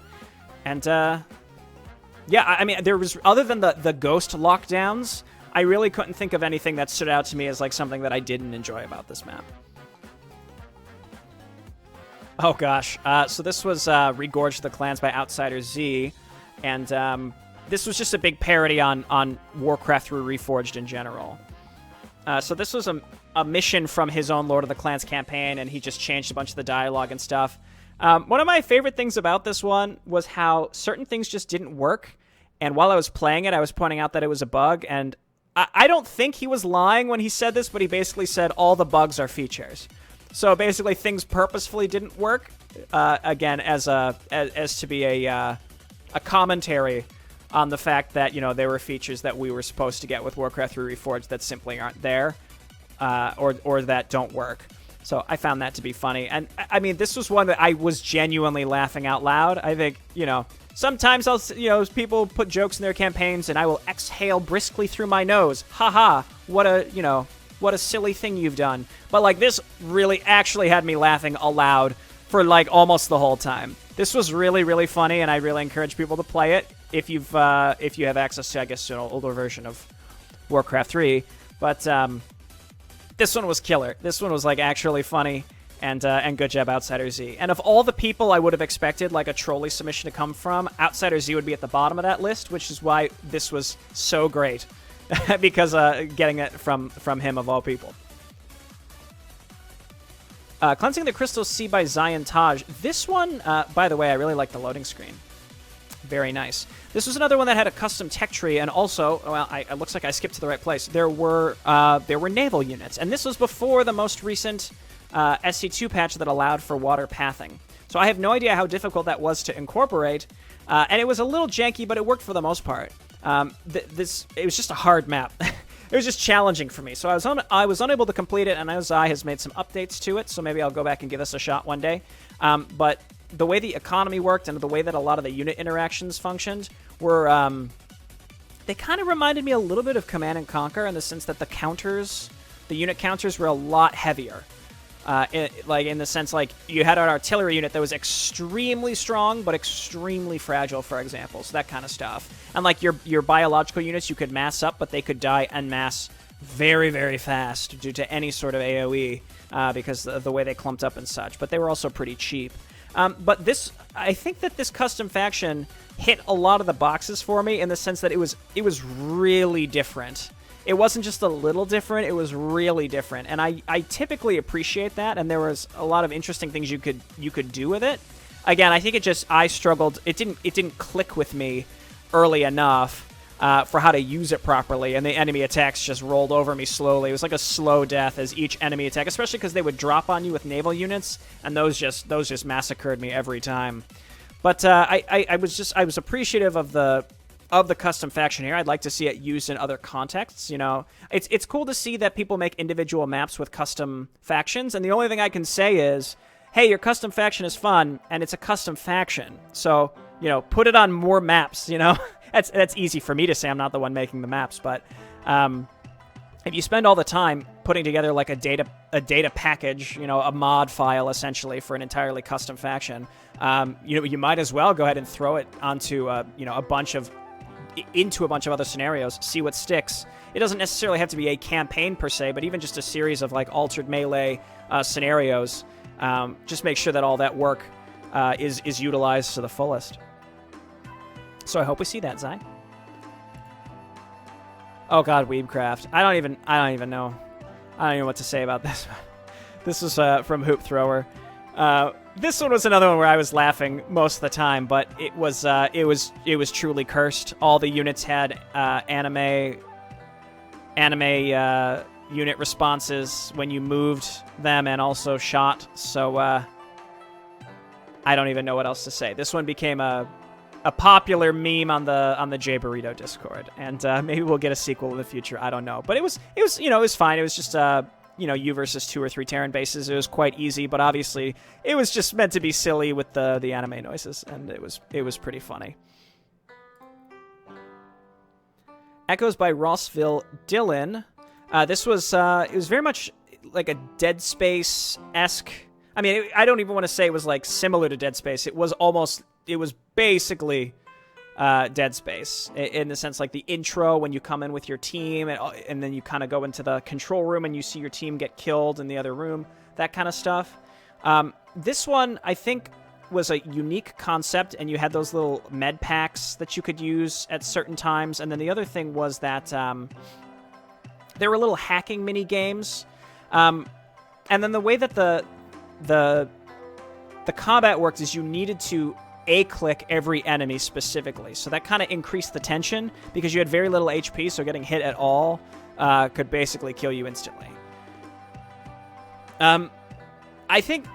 And, yeah, I mean, there was, other than the ghost lockdowns, I really couldn't think of anything that stood out to me as like something that I didn't enjoy about this map. Oh gosh. So this was Regorged the Clans by Outsider Z, and this was just a big parody on Warcraft through Reforged in general. So this was a mission from his own Lord of the Clans campaign, and he just changed a bunch of the dialogue and stuff. One of my favorite things about this one was how certain things just didn't work, and while I was playing it, I was pointing out that it was a bug, and I don't think he was lying when he said this, but he basically said all the bugs are features. So basically, things purposefully didn't work. Again, as to be a commentary on the fact that there were features that we were supposed to get with Warcraft 3 Reforged that simply aren't there, or that don't work. So I found that to be funny, and I mean, this was one that I was genuinely laughing out loud. I think sometimes people put jokes in their campaigns, and I will exhale briskly through my nose. Haha! What a silly thing you've done. But like this really actually had me laughing aloud for like almost the whole time. This was really, really funny, and I really encourage people to play it if you have access to, I guess, an older version of Warcraft 3. But this one was killer. This one was like actually funny, and good job, Outsider Z. And of all the people I would have expected like a trolley submission to come from, Outsider Z would be at the bottom of that list, which is why this was so great. Because getting it from him of all people. Cleansing the Crystal Sea by Zion Taj. This one, by the way, I really like the loading screen. Very nice. This was another one that had a custom tech tree, and also, well, it looks like I skipped to the right place. There were naval units, and this was before the most recent SC2 patch that allowed for water pathing. So I have no idea how difficult that was to incorporate, and it was a little janky, but it worked for the most part. It was just a hard map. It was just challenging for me, so I was unable to complete it, and Ozai has made some updates to it, so maybe I'll go back and give this a shot one day. But the way the economy worked and the way that a lot of the unit interactions functioned were, they kind of reminded me a little bit of Command & Conquer in the sense that the unit counters were a lot heavier. In the sense, like, you had an artillery unit that was extremely strong, but extremely fragile, for example, so that kind of stuff. And, like, your biological units, you could mass up, but they could die en masse very, very fast due to any sort of AoE, because of the way they clumped up and such, but they were also pretty cheap. But I think that this custom faction hit a lot of the boxes for me in the sense that it was really different. It wasn't just a little different, it was really different. And I typically appreciate that, and there was a lot of interesting things you could do with it. Again, I think I struggled. It didn't click with me early enough for how to use it properly, and the enemy attacks just rolled over me slowly. It was like a slow death as each enemy attack, especially because they would drop on you with naval units, and those just massacred me every time. But I was appreciative of the custom faction here. I'd like to see it used in other contexts. It's cool to see that people make individual maps with custom factions, and the only thing I can say is, hey, your custom faction is fun, and it's a custom faction, so put it on more maps. That's easy for me to say. I'm not the one making the maps, but if you spend all the time putting together like a data package, a mod file essentially for an entirely custom faction, you might as well go ahead and throw it onto into a bunch of other scenarios, see what sticks. It doesn't necessarily have to be a campaign per se, but even just a series of like altered melee scenarios. Just make sure that all that work is utilized to the fullest. So I hope we see that, Zai. Oh god, Weebcraft. I don't even know. I don't even know what to say about this. This was from Hoop Thrower. This one was another one where I was laughing most of the time, but it was truly cursed. All the units had anime unit responses when you moved them and also shot. So I don't even know what else to say. This one became a popular meme on the J Burrito Discord, and maybe we'll get a sequel in the future. I don't know, but it was fine. It was just you versus 2 or 3 Terran bases. It was quite easy, but obviously it was just meant to be silly with the anime noises, and it was pretty funny. Echoes by Rossville Dylan. This was it was very much like a Dead Space-esque. I mean, I don't even want to say it was like similar to Dead Space. It was basically Dead Space in the sense like the intro when you come in with your team and then you kind of go into the control room and you see your team get killed in the other room, that kind of stuff. This one, I think, was a unique concept, and you had those little med packs that you could use at certain times. And then the other thing was that there were little hacking mini games. And then the way that the combat worked is you needed to A-click every enemy specifically. So that kind of increased the tension because you had very little HP, so getting hit at all could basically kill you instantly. I think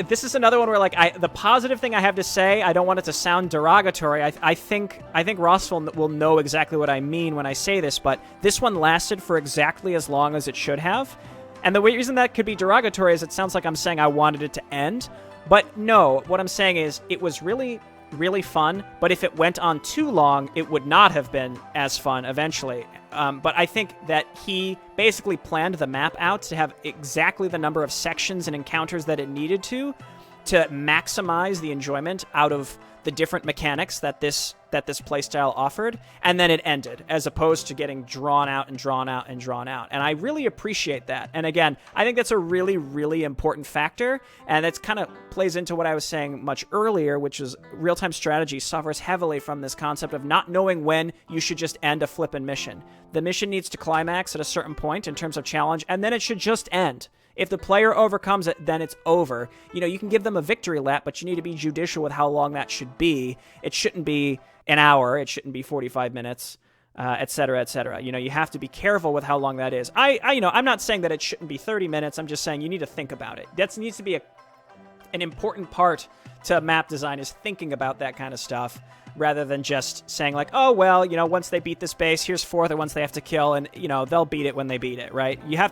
this is another one where, like, the positive thing I have to say, I don't want it to sound derogatory. I think Ross will know exactly what I mean when I say this, but this one lasted for exactly as long as it should have. And the reason that could be derogatory is it sounds like I'm saying I wanted it to end. But no, what I'm saying is it was really, really fun, but if it went on too long, it would not have been as fun eventually. But I think that he basically planned the map out to have exactly the number of sections and encounters that it needed to maximize the enjoyment out of the different mechanics that this playstyle offered, and then it ended, as opposed to getting drawn out and drawn out and drawn out. And I really appreciate that. And again, I think that's a really, really important factor, and it's kind of plays into what I was saying much earlier, which is real-time strategy suffers heavily from this concept of not knowing when you should just end a flippin' mission. The mission needs to climax at a certain point in terms of challenge, and then it should just end. If the player overcomes it, then it's over. You know, you can give them a victory lap, but you need to be judicial with how long that should be. It shouldn't be an hour. It shouldn't be 45 minutes, et cetera, et cetera. You know, you have to be careful with how long that is. I'm not saying that it shouldn't be 30 minutes. I'm just saying you need to think about it. That needs to be an important part to map design, is thinking about that kind of stuff, rather than just saying like, oh, well, you know, once they beat this base, here's 4 other ones they have to kill, and, you know, they'll beat it when they beat it, right? You have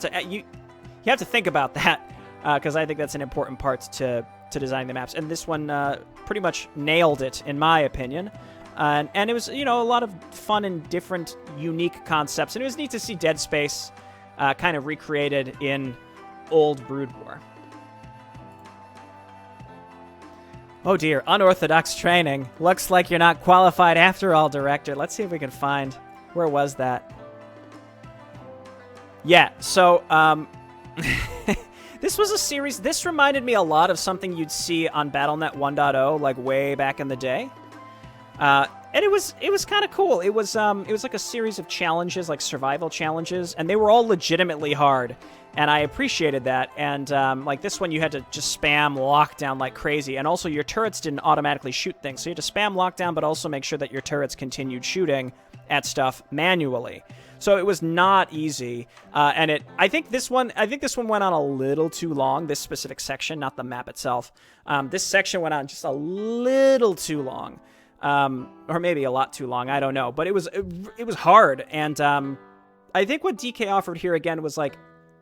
to think about that, because I think that's an important part to designing the maps. And this one pretty much nailed it, in my opinion. And it was, you know, a lot of fun and different, unique concepts. And it was neat to see Dead Space kind of recreated in old Brood War. Oh dear, Unorthodox Training. Looks like you're not qualified after all, Director. Let's see if we can find... Where was that? Yeah, so... This was a series. This reminded me a lot of something you'd see on BattleNet 1.0, like way back in the day. And it was kind of cool. It was like a series of challenges, like survival challenges, and they were all legitimately hard. And I appreciated that. And like this one, you had to just spam lockdown like crazy, and also your turrets didn't automatically shoot things, so you had to spam lockdown, but also make sure that your turrets continued shooting at stuff manually. So it was not easy, and I think this one went on a little too long. This specific section, not the map itself. This section went on just a little too long, or maybe a lot too long. I don't know, but it was hard, and I think what DK offered here again was like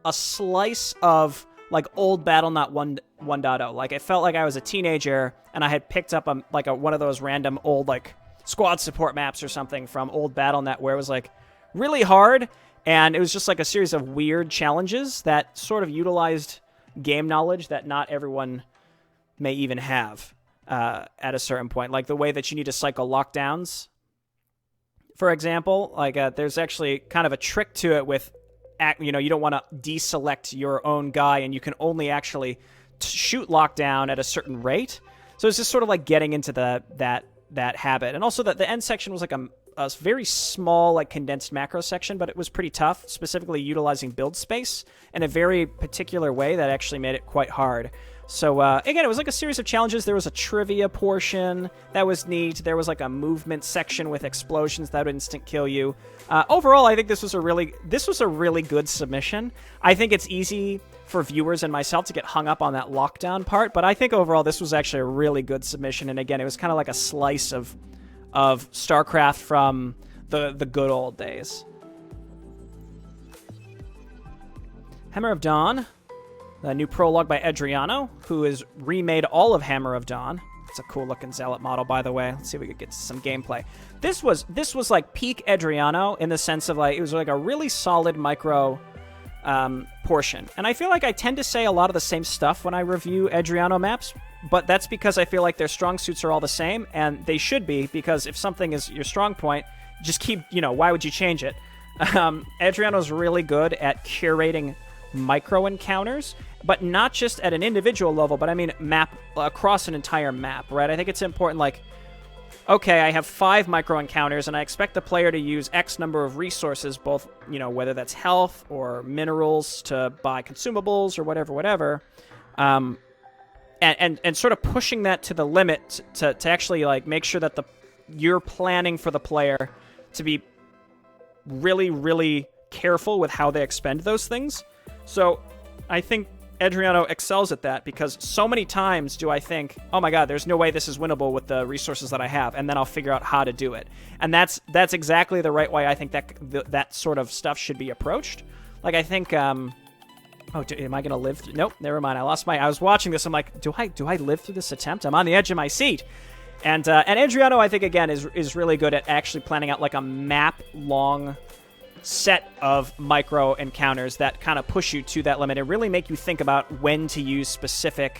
a slice of like old BattleNet 1.0. Like it felt like I was a teenager and I had picked up one of those random old like squad support maps or something from old BattleNet where it was like really hard, and it was just like a series of weird challenges that sort of utilized game knowledge that not everyone may even have at a certain point. Like the way that you need to cycle lockdowns, for example. Like there's actually kind of a trick to it with, you know, you don't want to deselect your own guy, and you can only actually shoot lockdown at a certain rate. So it's just sort of like getting into that habit. And also that the end section was like a very small, like condensed macro section, but it was pretty tough, specifically utilizing build space in a very particular way that actually made it quite hard. So again, it was like a series of challenges. There was a trivia portion that was neat. There was like a movement section with explosions that would instant kill you. Overall, I think this was a really good submission. I think it's easy for viewers and myself to get hung up on that lockdown part, but I think overall this was actually a really good submission. And again, it was kind of like a slice of StarCraft from the good old days. Hammer of Dawn, the new prologue by Adriano, who has remade all of Hammer of Dawn. It's a cool looking Zealot model, by the way. Let's see if we could get some gameplay. This was like peak Adriano in the sense of like it was like a really solid micro portion. And I feel like I tend to say a lot of the same stuff when I review Adriano maps, but that's because I feel like their strong suits are all the same, and they should be, because if something is your strong point, just keep, you know, why would you change it? Adriano's really good at curating micro encounters, but not just at an individual level, but I mean map across an entire map, right? I think it's important, like, okay, I have 5 micro encounters, and I expect the player to use X number of resources, both, you know, whether that's health or minerals to buy consumables or whatever, and sort of pushing that to the limit to actually, like, make sure that you're planning for the player to be really, really careful with how they expend those things. So I think Adriano excels at that, because so many times do I think, oh my god, there's no way this is winnable with the resources that I have, and then I'll figure out how to do it. And that's exactly the right way I think that sort of stuff should be approached. Like, I think, am I going to live through? Nope, never mind. I was watching this, I'm like, do I live through this attempt? I'm on the edge of my seat. And Adriano, I think, again, is really good at actually planning out, like, a map-long set of micro encounters that kind of push you to that limit and really make you think about when to use specific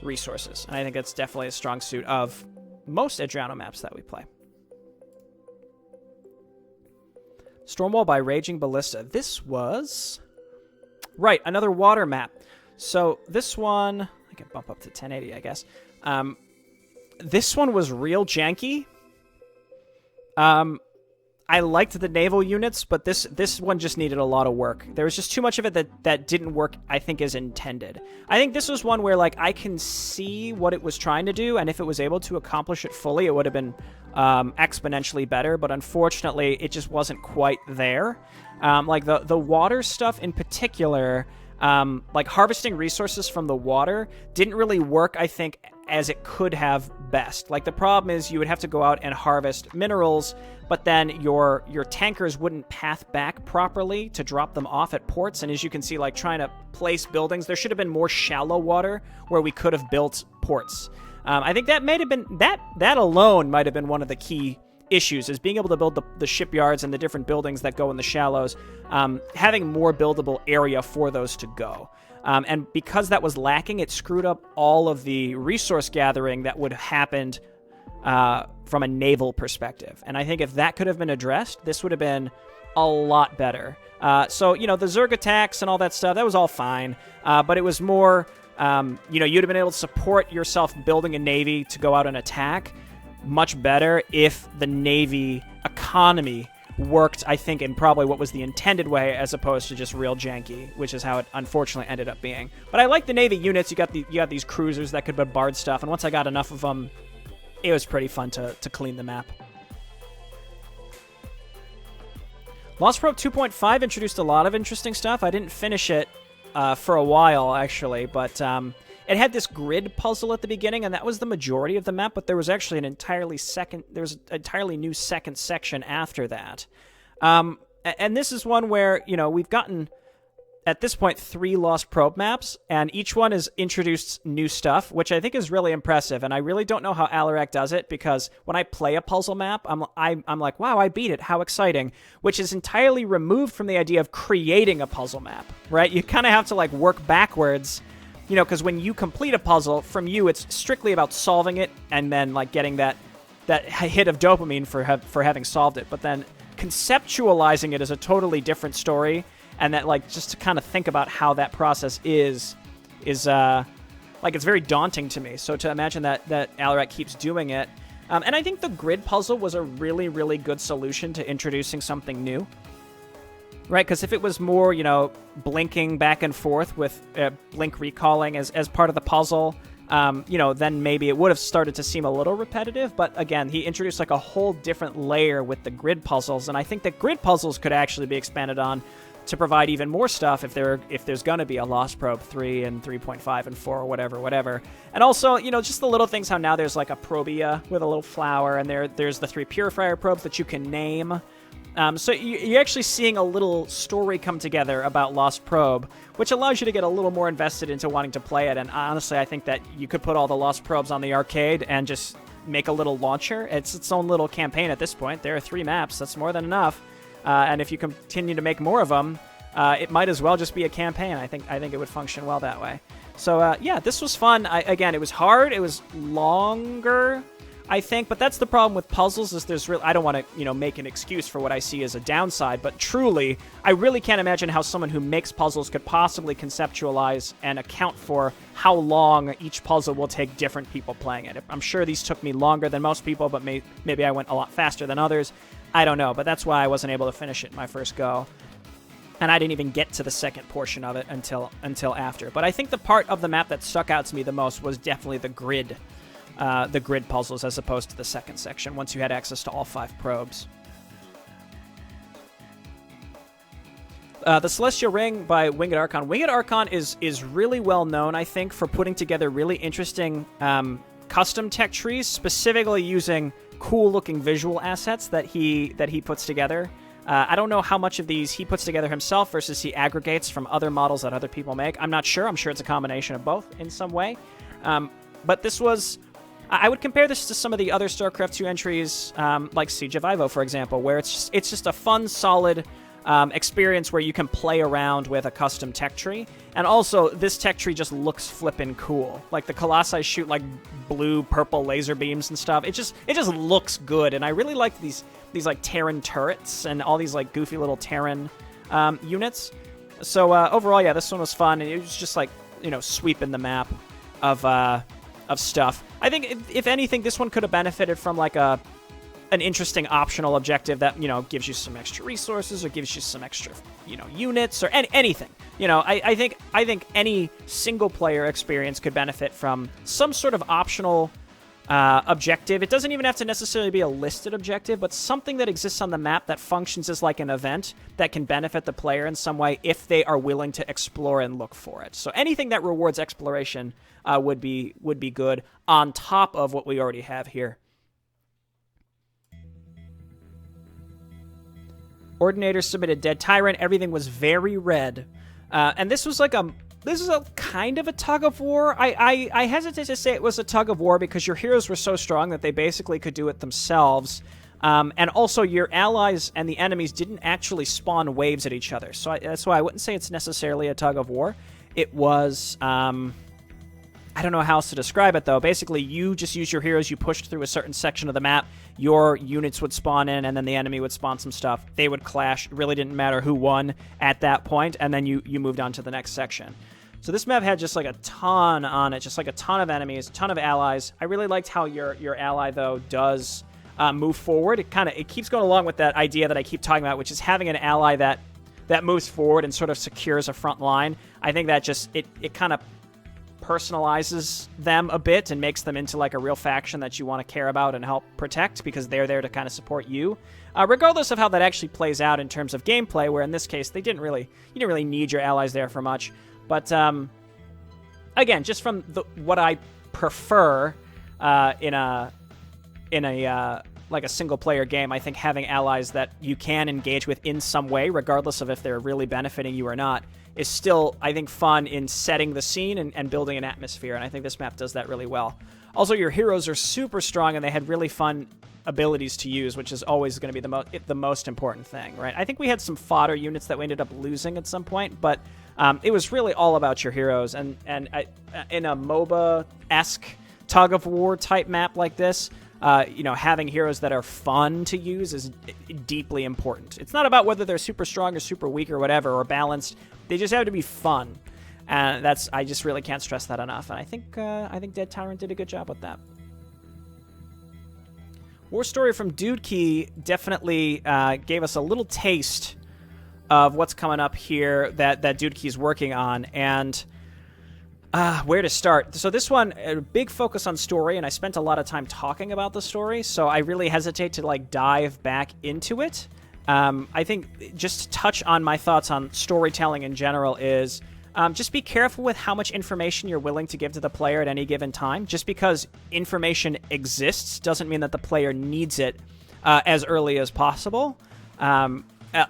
resources. And I think that's definitely a strong suit of most Adriano maps that we play. Stormwall by Raging Ballista. This was... Right, another water map. So this one... I can bump up to 1080, I guess. This one was real janky. I liked the naval units, but this one just needed a lot of work. There was just too much of it that didn't work, I think, as intended. I think this was one where, like, I can see what it was trying to do, and if it was able to accomplish it fully, it would have been exponentially better, but unfortunately, it just wasn't quite there. Like, the water stuff in particular, like, harvesting resources from the water didn't really work, I think, as it could have best. Like, the problem is you would have to go out and harvest minerals, but then your tankers wouldn't path back properly to drop them off at ports. And as you can see, like, trying to place buildings, there should have been more shallow water where we could have built ports. I think that might have been that alone might have been one of the key issues, is being able to build the shipyards and the different buildings that go in the shallows, having more buildable area for those to go. And because that was lacking, it screwed up all of the resource gathering that would have happened from a naval perspective. And I think if that could have been addressed, this would have been a lot better. So, you know, the Zerg attacks and all that stuff, that was all fine. But it was more, you know, you'd have been able to support yourself building a navy to go out and attack much better if the navy economy worked, I think, in probably what was the intended way, as opposed to just real janky, which is how it unfortunately ended up being. But I like the navy units. You got these cruisers that could bombard stuff, and once I got enough of them, it was pretty fun to clean the map. Lost Probe 2.5 introduced a lot of interesting stuff. I didn't finish it for a while, actually, but it had this grid puzzle at the beginning, and that was the majority of the map, but there was actually an entirely new second section after that. And this is one where, you know, we've gotten, at this point, 3 Lost Probe maps, and each one has introduced new stuff, which I think is really impressive, and I really don't know how Alarak does it, because when I play a puzzle map, I'm like, wow, I beat it, how exciting, which is entirely removed from the idea of creating a puzzle map, right? You kind of have to, like, work backwards, you know, because when you complete a puzzle, from you, it's strictly about solving it, and then, like, getting that hit of dopamine for having solved it, but then conceptualizing it is a totally different story. And that, like, just to kind of think about how that process is like, it's very daunting to me. So to imagine that Alarak keeps doing it. And I think the grid puzzle was a really, really good solution to introducing something new. Right? Because if it was more, you know, blinking back and forth with blink recalling as part of the puzzle, you know, then maybe it would have started to seem a little repetitive. But again, he introduced, like, a whole different layer with the grid puzzles. And I think that grid puzzles could actually be expanded on to provide even more stuff if there's going to be a Lost Probe 3 and 3.5 and 4 or whatever. And also, you know, just the little things, how now there's, like, a probia with a little flower, and there's the 3 purifier probes that you can name. So you're actually seeing a little story come together about Lost Probe, which allows you to get a little more invested into wanting to play it. And honestly, I think that you could put all the Lost Probes on the arcade and just make a little launcher. It's its own little campaign at this point. There are 3 maps. That's more than enough. And if you continue to make more of them, it might as well just be a campaign. I think it would function well that way. So yeah, this was fun. Again, it was hard. It was longer. I think, but that's the problem with puzzles is there's I don't want to, make an excuse for what I see as a downside, but truly, I really can't imagine how someone who makes puzzles could possibly conceptualize and account for how long each puzzle will take different people playing it. I'm sure these took me longer than most people, but maybe I went a lot faster than others. I don't know, but that's why I wasn't able to finish it in my first go. And I didn't even get to the second portion of it until after. But I think the part of the map that stuck out to me the most was definitely the grid puzzles as opposed to the second section, once you had access to all 5 probes. The Celestial Ring by Winged Archon. Winged Archon is really well known, I think, for putting together really interesting custom tech trees, specifically using cool-looking visual assets that he puts together. I don't know how much of these he puts together himself versus he aggregates from other models that other people make. I'm not sure. I'm sure it's a combination of both in some way. But this was... I would compare this to some of the other StarCraft 2 entries, like Siege of Aievo, for example, where it's just a fun, solid experience where you can play around with a custom tech tree. And also, this tech tree just looks flippin' cool. Like, the Colossi shoot, like, blue, purple laser beams and stuff. It just looks good, and I really like these like, Terran turrets and all these, like, goofy little Terran units. So, overall, yeah, this one was fun, and it was just, like, sweeping the map of stuff. I think, if anything, this one could have benefited from, like, an interesting optional objective that, gives you some extra resources or gives you some extra, units or anything. I think any single-player experience could benefit from some sort of optional objective. It doesn't even have to necessarily be a listed objective, but something that exists on the map that functions as like an event that can benefit the player in some way if they are willing to explore and look for it. So anything that rewards exploration would be good on top of what we already have here. Ordinator submitted Dead Tyrant. Everything was very red. And this was like this is a kind of a tug of war. I hesitate to say it was a tug of war because your heroes were so strong that they basically could do it themselves. And also your allies and the enemies didn't actually spawn waves at each other. So that's why I wouldn't say it's necessarily a tug of war. It was... I don't know how else to describe it, though. Basically, you just use your heroes, you pushed through a certain section of the map, your units would spawn in, and then the enemy would spawn some stuff. They would clash. It really didn't matter who won at that point, and then you moved on to the next section. So this map had just like a ton on it, just like a ton of enemies, a ton of allies. I really liked how your ally, though, does move forward. It keeps going along with that idea that I keep talking about, which is having an ally that moves forward and sort of secures a front line. I think that just, it kind of personalizes them a bit and makes them into like a real faction that you want to care about and help protect because they're there to kind of support you, regardless of how that actually plays out in terms of gameplay, where in this case you didn't really need your allies there for much. But again, just from what I prefer in a like a single player game, I think having allies that you can engage with in some way, regardless of if they're really benefiting you or not, is still, I think, fun in setting the scene and building an atmosphere, and I think this map does that really well. Also, your heroes are super strong, and they had really fun abilities to use, which is always going to be the most important thing, right? I think we had some fodder units that we ended up losing at some point, but it was really all about your heroes, and in a MOBA-esque tug-of-war type map like this, having heroes that are fun to use is deeply important. It's not about whether they're super strong or super weak or whatever, or balanced. They just have to be fun. And I just really can't stress that enough. And I think Dead Tyrant did a good job with that. War Story from Dude Key definitely gave us a little taste of what's coming up here that Dude Key's working on. And where to start? So this one, a big focus on story, and I spent a lot of time talking about the story, so I really hesitate to like dive back into it. I think just to touch on my thoughts on storytelling in general is just be careful with how much information you're willing to give to the player at any given time. Just because information exists doesn't mean that the player needs it as early as possible.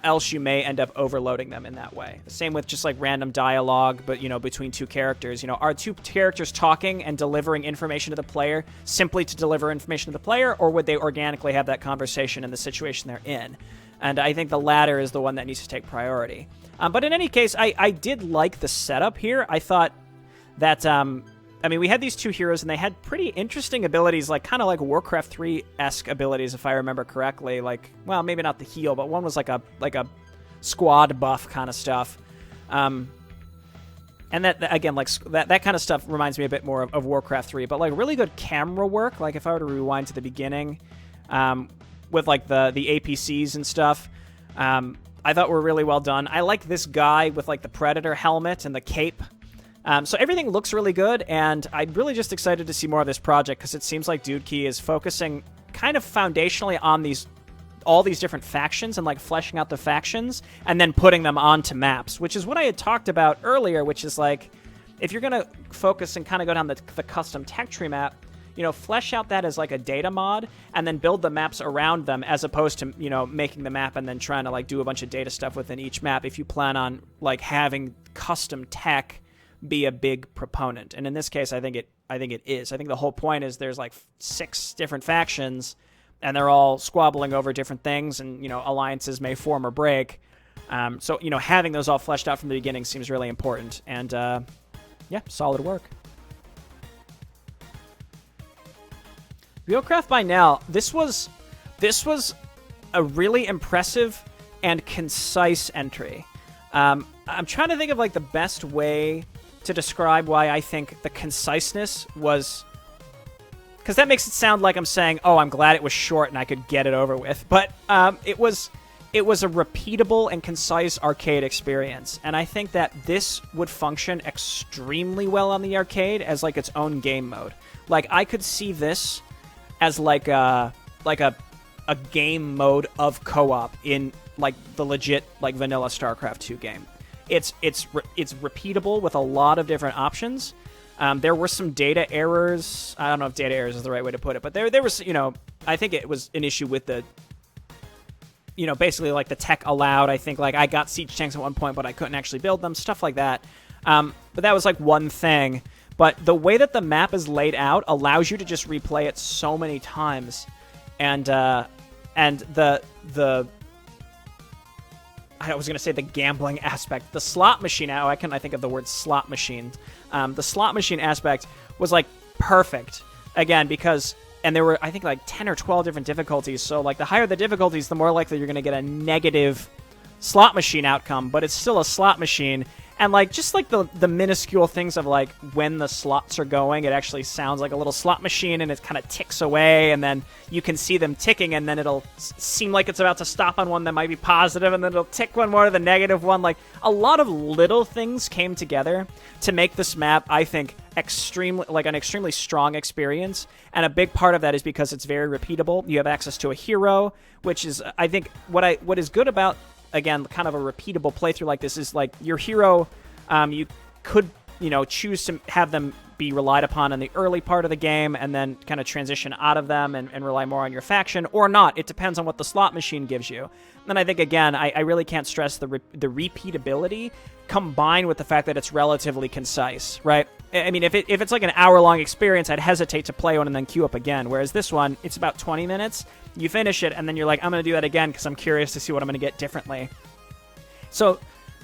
Else you may end up overloading them in that way. Same with just like random dialogue, but between two characters. Are two characters talking and delivering information to the player simply to deliver information to the player, or would they organically have that conversation in the situation they're in? And I think the latter is the one that needs to take priority. But in any case, I did like the setup here. I thought that I mean, we had these two heroes, and they had pretty interesting abilities, like kind of like Warcraft 3-esque abilities, if I remember correctly. Like, well, maybe not the heal, but one was like a squad buff kind of stuff. And that again, like that kind of stuff reminds me a bit more of Warcraft 3, but like really good camera work. Like if I were to rewind to the beginning, with like the APCs and stuff, I thought were really well done. I like this guy with like the Predator helmet and the cape. So everything looks really good, and I'm really just excited to see more of this project because it seems like Dude Key is focusing kind of foundationally on all these different factions and like fleshing out the factions and then putting them onto maps, which is what I had talked about earlier, which is like if you're going to focus and kind of go down the custom tech tree map, you know, flesh out that as like a data mod and then build the maps around them as opposed to, you know, making the map and then trying to like do a bunch of data stuff within each map if you plan on like having custom tech be a big proponent. And in this case, I think it is. I think the whole point is there's like 6 different factions and they're all squabbling over different things, and, you know, alliances may form or break. So, you know, having those all fleshed out from the beginning seems really important. And, yeah, solid work. Reelcraft by now, this was a really impressive and concise entry. I'm trying to think of like the best way to describe why I think the conciseness was, because that makes it sound like I'm saying, oh, I'm glad it was short and I could get it over with. But it was a repeatable and concise arcade experience, and I think that this would function extremely well on the arcade as like its own game mode. Like I could see this as like a game mode of co-op in like the legit like vanilla StarCraft 2 game. It's repeatable with a lot of different options. There were some data errors. I don't know if data errors is the right way to put it, but there was, you know, I think it was an issue with the, you know, basically like the tech allowed. I think like I got siege tanks at one point, but I couldn't actually build them, stuff like that. But that was like one thing. But the way that the map is laid out allows you to just replay it so many times, and the I was going to say the gambling aspect. The slot machine, I think of the word slot machine. The slot machine aspect was, like, perfect. Again, because, and there were, I think, like 10 or 12 different difficulties. So, like, the higher the difficulties, the more likely you're going to get a negative slot machine outcome. But it's still a slot machine. And, like, just, like, the minuscule things of, like, when the slots are going, it actually sounds like a little slot machine, and it kind of ticks away, and then you can see them ticking, and then it'll seem like it's about to stop on one that might be positive, and then it'll tick one more to the negative one. Like, a lot of little things came together to make this map, I think, an extremely strong experience, and a big part of that is because it's very repeatable. You have access to a hero, which is, I think, what is good about, again, kind of a repeatable playthrough like this is like your hero, you could, you know, choose to have them be relied upon in the early part of the game and then kind of transition out of them and rely more on your faction, or not. It depends on what the slot machine gives you. And I think, again, I really can't stress the repeatability combined with the fact that it's relatively concise, right? I mean, if it's like an hour-long experience, I'd hesitate to play one and then queue up again, whereas this one, it's about 20 minutes. You finish it, and then you're like, I'm going to do that again because I'm curious to see what I'm going to get differently. So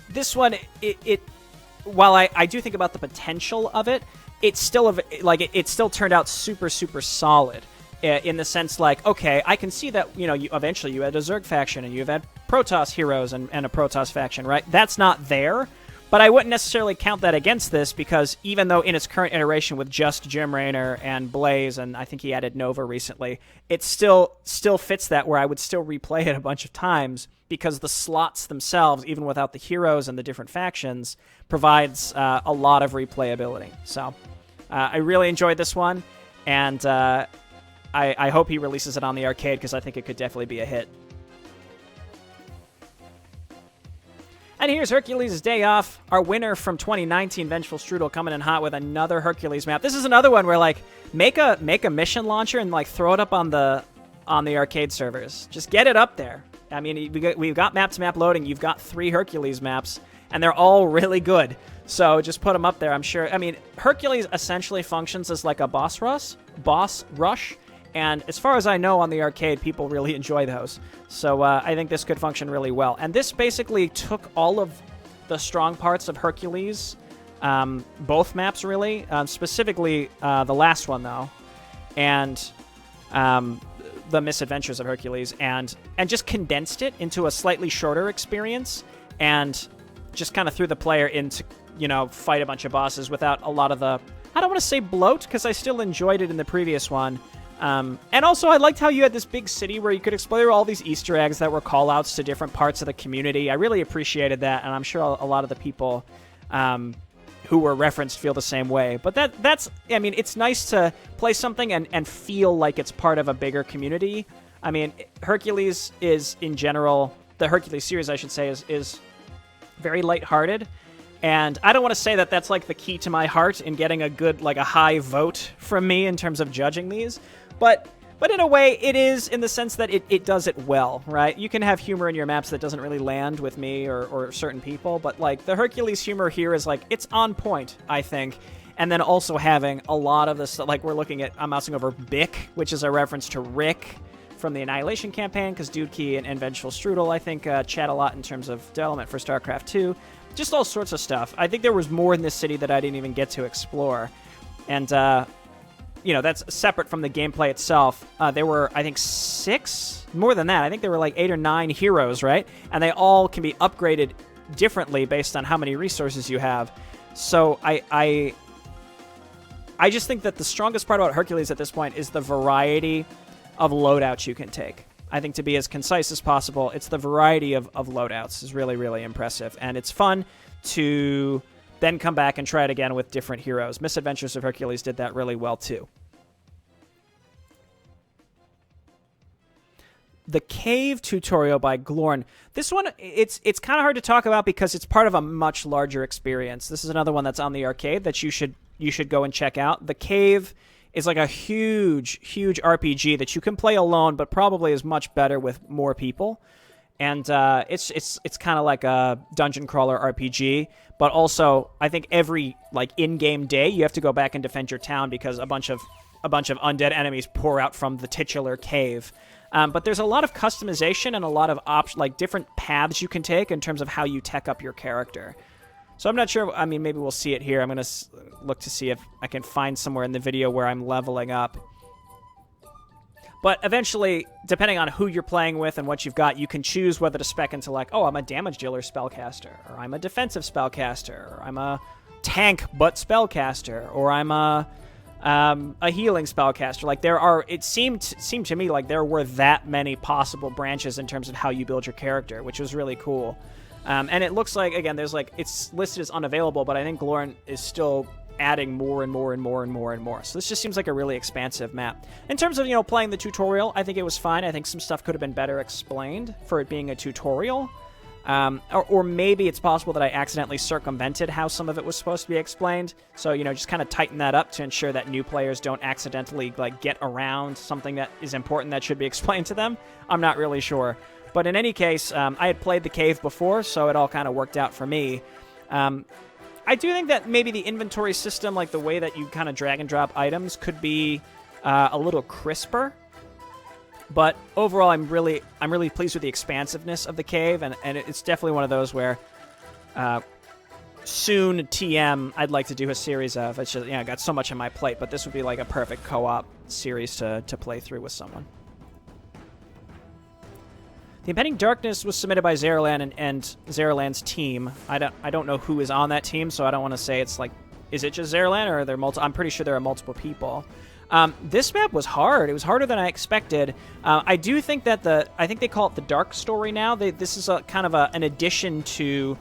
this one, while I do think about the potential of it, it still turned out super, super solid in the sense like, okay, I can see that, you know, eventually you had a Zerg faction and you've had Protoss heroes and a Protoss faction, right? That's not there. But I wouldn't necessarily count that against this because even though in its current iteration with just Jim Raynor and Blaze, and I think he added Nova recently, it still fits that where I would still replay it a bunch of times because the slots themselves, even without the heroes and the different factions, provides a lot of replayability. So I really enjoyed this one, and I hope he releases it on the arcade because I think it could definitely be a hit. And here's Hercules Day Off, our winner from 2019, Vengeful Strudel, coming in hot with another Hercules map. This is another one where, like, make a mission launcher and, like, throw it up on the arcade servers. Just get it up there. I mean, we've got map-to-map loading. You've got 3 Hercules maps, and they're all really good. So just put them up there, I'm sure. I mean, Hercules essentially functions as, like, a boss rush. And as far as I know on the arcade, people really enjoy those. So I think this could function really well. And this basically took all of the strong parts of Hercules both maps, really. Specifically, the last one, though. And the Misadventures of Hercules. And just condensed it into a slightly shorter experience. And just kind of threw the player into, fight a bunch of bosses without a lot of the... I don't want to say bloat, because I still enjoyed it in the previous one. And also, I liked how you had this big city where you could explore all these Easter eggs that were call-outs to different parts of the community. I really appreciated that, and I'm sure a lot of the people who were referenced feel the same way. But that's, I mean, it's nice to play something and feel like it's part of a bigger community. I mean, Hercules is, in general, the Hercules series, I should say, is very lighthearted. And I don't want to say that that's, like, the key to my heart in getting a good, like, a high vote from me in terms of judging these. But in a way, it is in the sense that it does it well, right? You can have humor in your maps that doesn't really land with me or certain people, but, like, the Hercules humor here is, like, it's on point, I think. And then also having a lot of this, like, we're looking at, I'm mousing over Bick, which is a reference to Rick from the Annihilation campaign, because Dudekey and Vengeful Strudel, I think, chat a lot in terms of development for StarCraft 2. Just all sorts of stuff. I think there was more in this city that I didn't even get to explore. And, that's separate from the gameplay itself. There were, I think, 6? More than that. I think there were like 8 or 9 heroes, right? And they all can be upgraded differently based on how many resources you have. So I just think that the strongest part about Hercules at this point is the variety of loadouts you can take. I think to be as concise as possible, it's the variety of loadouts is really, really impressive. And it's fun to then come back and try it again with different heroes. Misadventures of Hercules did that really well, too. The Cave tutorial by Glorn. This one, it's kind of hard to talk about because it's part of a much larger experience. This is another one that's on the arcade that you should go and check out. The Cave is like a huge, huge RPG that you can play alone, but probably is much better with more people. And it's kind of like a dungeon crawler RPG, but also I think every like in-game day you have to go back and defend your town because a bunch of undead enemies pour out from the titular cave. But there's a lot of customization and a lot of like different paths you can take in terms of how you tech up your character. So I'm not sure. I mean, maybe we'll see it here. I'm going to look to see if I can find somewhere in the video where I'm leveling up. But eventually, depending on who you're playing with and what you've got, you can choose whether to spec into like, oh, I'm a damage dealer spellcaster, or I'm a defensive spellcaster, or I'm a tank but spellcaster, or I'm a healing spellcaster. Like it seemed to me like there were that many possible branches in terms of how you build your character, which was really cool. And it looks like, again, there's like, it's listed as unavailable, but I think Glorn is still adding more and more and more and more and more. So this just seems like a really expansive map. In terms of, playing the tutorial, I think it was fine. I think some stuff could have been better explained for it being a tutorial. Or maybe it's possible that I accidentally circumvented how some of it was supposed to be explained. So, just kind of tighten that up to ensure that new players don't accidentally, like, get around something that is important that should be explained to them. I'm not really sure. But in any case, I had played the cave before, so it all kind of worked out for me. I do think that maybe the inventory system, like the way that you kind of drag and drop items, could be a little crisper. But overall, I'm really pleased with the expansiveness of the cave, and it's definitely one of those where soon TM I'd like to do a series of. It's just, I got so much on my plate, but this would be like a perfect co-op series to play through with someone. The Impending Darkness was submitted by Zeralan and Zeralan's team. I don't know who is on that team, so I don't want to say it's like, is it just Zeralan or are there multiple? I'm pretty sure there are multiple people. This map was hard. It was harder than I expected. I do think that I think they call it the Dark Story now. This is a kind of an addition to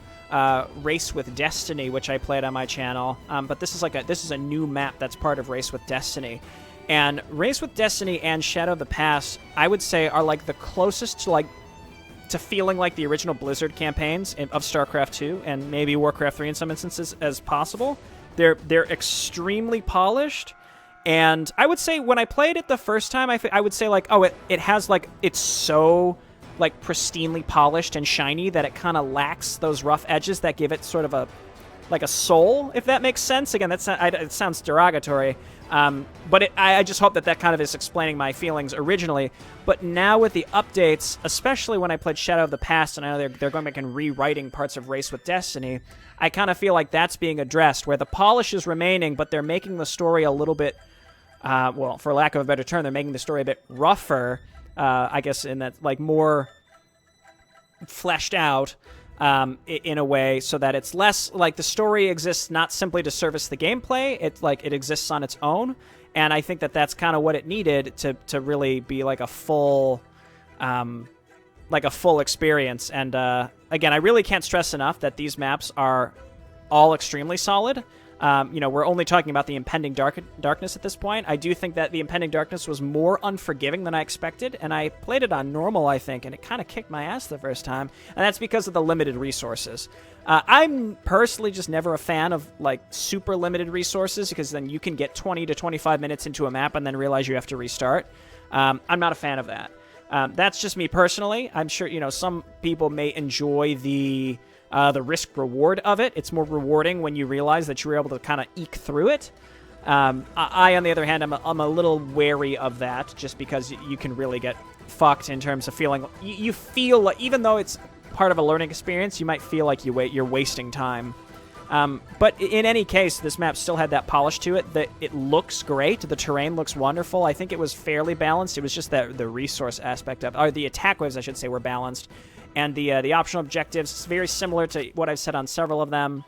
Race with Destiny, which I played on my channel. But this is a new map that's part of Race with Destiny. And Race with Destiny and Shadow of the Past, I would say, are like the closest to feeling like the original Blizzard campaigns of StarCraft 2 and maybe Warcraft 3 in some instances as possible. They're extremely polished, and I would say when I played it the first time, I would say like, oh, it has like, it's so like pristinely polished and shiny that it kind of lacks those rough edges that give it sort of like a soul, if that makes sense. Again, that's not, it sounds derogatory, but I just hope that kind of is explaining my feelings originally. But now with the updates, especially when I played Shadow of the Past, and I know they're going back and rewriting parts of Race with Destiny, I kind of feel like that's being addressed, where the polish is remaining, but they're making the story a little bit, well, for lack of a better term, they're making the story a bit rougher, I guess, in that, like, more fleshed out, in a way, so that it's less like the story exists not simply to service the gameplay, it's like it exists on its own. And I think that that's kind of what it needed to really be like a full experience. And again, I really can't stress enough that these maps are all extremely solid. We're only talking about the Impending Darkness at this point. I do think that the Impending Darkness was more unforgiving than I expected, and I played it on normal, I think, and it kind of kicked my ass the first time, and that's because of the limited resources. I'm personally just never a fan of, like, super limited resources, because then you can get 20 to 25 minutes into a map and then realize you have to restart. I'm not a fan of that. That's just me personally. I'm sure, some people may enjoy the risk-reward of it. It's more rewarding when you realize that you were able to kind of eke through it. I, on the other hand, I'm a little wary of that, just because you can really get fucked in terms of feeling... You feel like, even though it's part of a learning experience, you might feel like you're wasting time. But in any case, this map still had that polish to it. It looks great. The terrain looks wonderful. I think it was fairly balanced. It was just that the resource aspect of... Or the attack waves, I should say, were balanced. And the optional objectives is very similar to what I've said on several of them.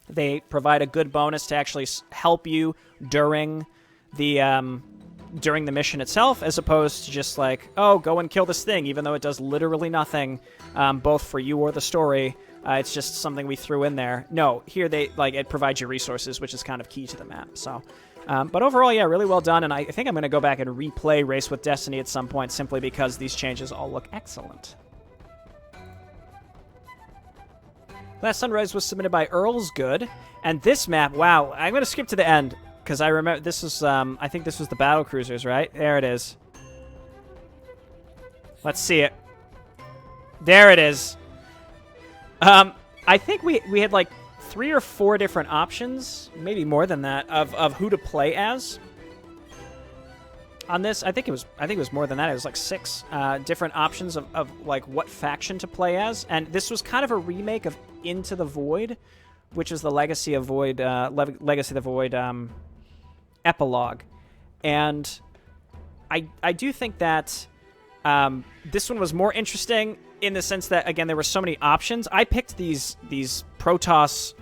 They provide a good bonus to actually help you during the mission itself, as opposed to just like, oh, go and kill this thing, even though it does literally nothing, both for you or the story. It's just something we threw in there. No, here it provides you resources, which is kind of key to the map. So, but overall, yeah, really well done. And I think I'm going to go back and replay Race with Destiny at some point, simply because these changes all look excellent. Last Sunrise was submitted by Earl's Good, and this map, wow, I'm going to skip to the end, because I remember this was, I think this was the Battle Cruisers, right? There it is. Let's see it. There it is. I think we had like 3 or 4 different options, maybe more than that, of who to play as. On this, I think it was more than that. It was like 6 different options of like what faction to play as, and this was kind of a remake of Into the Void, which is the Legacy of the Void epilogue, and I do think that this one was more interesting in the sense that, again, there were so many options. I picked these Protoss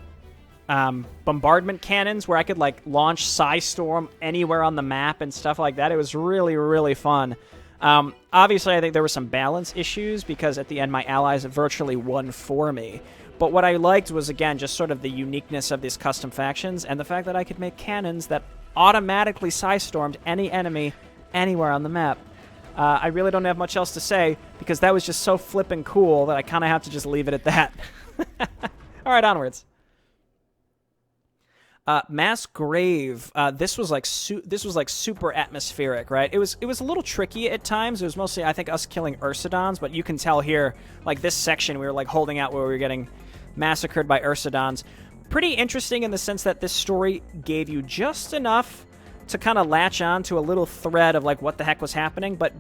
bombardment cannons where I could like launch Psystorm anywhere on the map and stuff like that. It was really, really fun. Obviously, I think there were some balance issues because at the end my allies virtually won for me. But what I liked was, again, just sort of the uniqueness of these custom factions and the fact that I could make cannons that automatically Psystormed any enemy anywhere on the map. I really don't have much else to say because that was just so flippin' cool that I kind of have to just leave it at that. All right, onwards. Mass Grave. This was like super atmospheric, right? It was a little tricky at times. It was mostly, I think, us killing Ursidons, but you can tell here, like this section, we were like holding out where we were getting massacred by Ursidons. Pretty interesting in the sense that this story gave you just enough to kind of latch on to a little thread of like what the heck was happening, but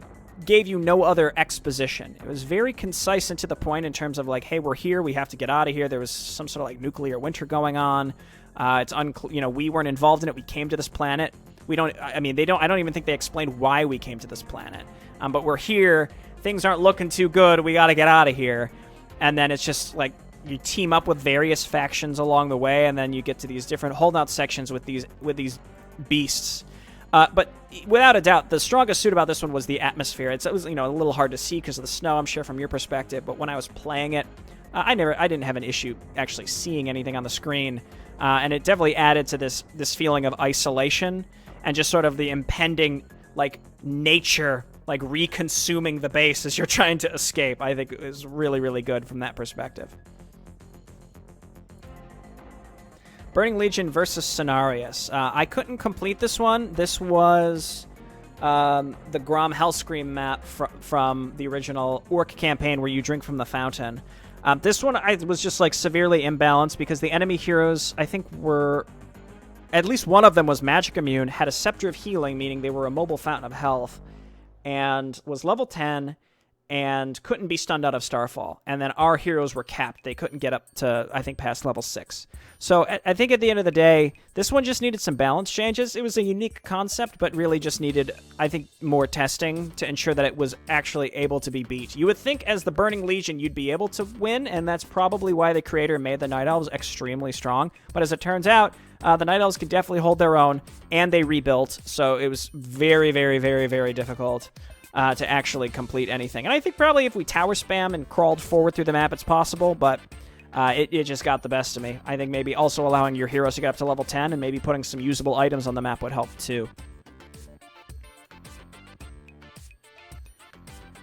gave you no other exposition. It was very concise and to the point in terms of like, hey, we're here, we have to get out of here. There was some sort of like nuclear winter going on. It's unclear, we weren't involved in it. We came to this planet. I don't even think they explained why we came to this planet. But we're here. Things aren't looking too good. We got to get out of here. And then it's just like you team up with various factions along the way, and then you get to these different holdout sections with these beasts. But without a doubt, the strongest suit about this one was the atmosphere. It was a little hard to see because of the snow, I'm sure, from your perspective. But when I was playing it, I didn't have an issue actually seeing anything on the screen. And it definitely added to this feeling of isolation and just sort of the impending, like, nature, like, reconsuming the base as you're trying to escape. I think it was really, really good from that perspective. Burning Legion versus Cenarius. I couldn't complete this one. This was the Grom Hellscream map from the original Orc campaign where you drink from the fountain. This one I was just like severely imbalanced because the enemy heroes, I think, were... At least one of them was magic immune, had a Scepter of Healing, meaning they were a mobile fountain of health, and was level 10, and couldn't be stunned out of Starfall. And then our heroes were capped. They couldn't get up to, I think, past level 6. So I think at the end of the day, this one just needed some balance changes. It was a unique concept, but really just needed, I think, more testing to ensure that it was actually able to be beat. You would think as the Burning Legion you'd be able to win, and that's probably why the creator made the Night Elves extremely strong. But as it turns out, the Night Elves could definitely hold their own, and they rebuilt, so it was very, very, very, very difficult to actually complete anything. And I think probably if we tower spam and crawled forward through the map, it's possible, but it just got the best of me. I think maybe also allowing your heroes to get up to level 10 and maybe putting some usable items on the map would help too.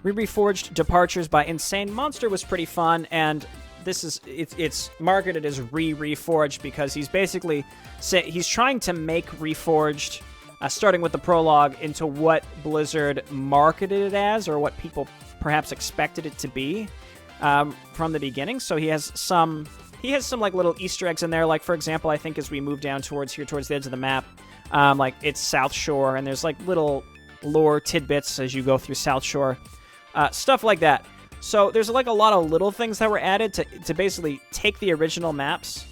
Re-Reforged Departures by Insane Monster was pretty fun, and it's marketed as Re-Reforged because he's basically he's trying to make Reforged, starting with the prologue, into what Blizzard marketed it as, or what people perhaps expected it to be from the beginning. So he has some like little Easter eggs in there. Like, for example, I think as we move down towards the edge of the map, like it's South Shore, and there's like little lore tidbits as you go through South Shore, stuff like that. So there's like a lot of little things that were added to basically take the original maps,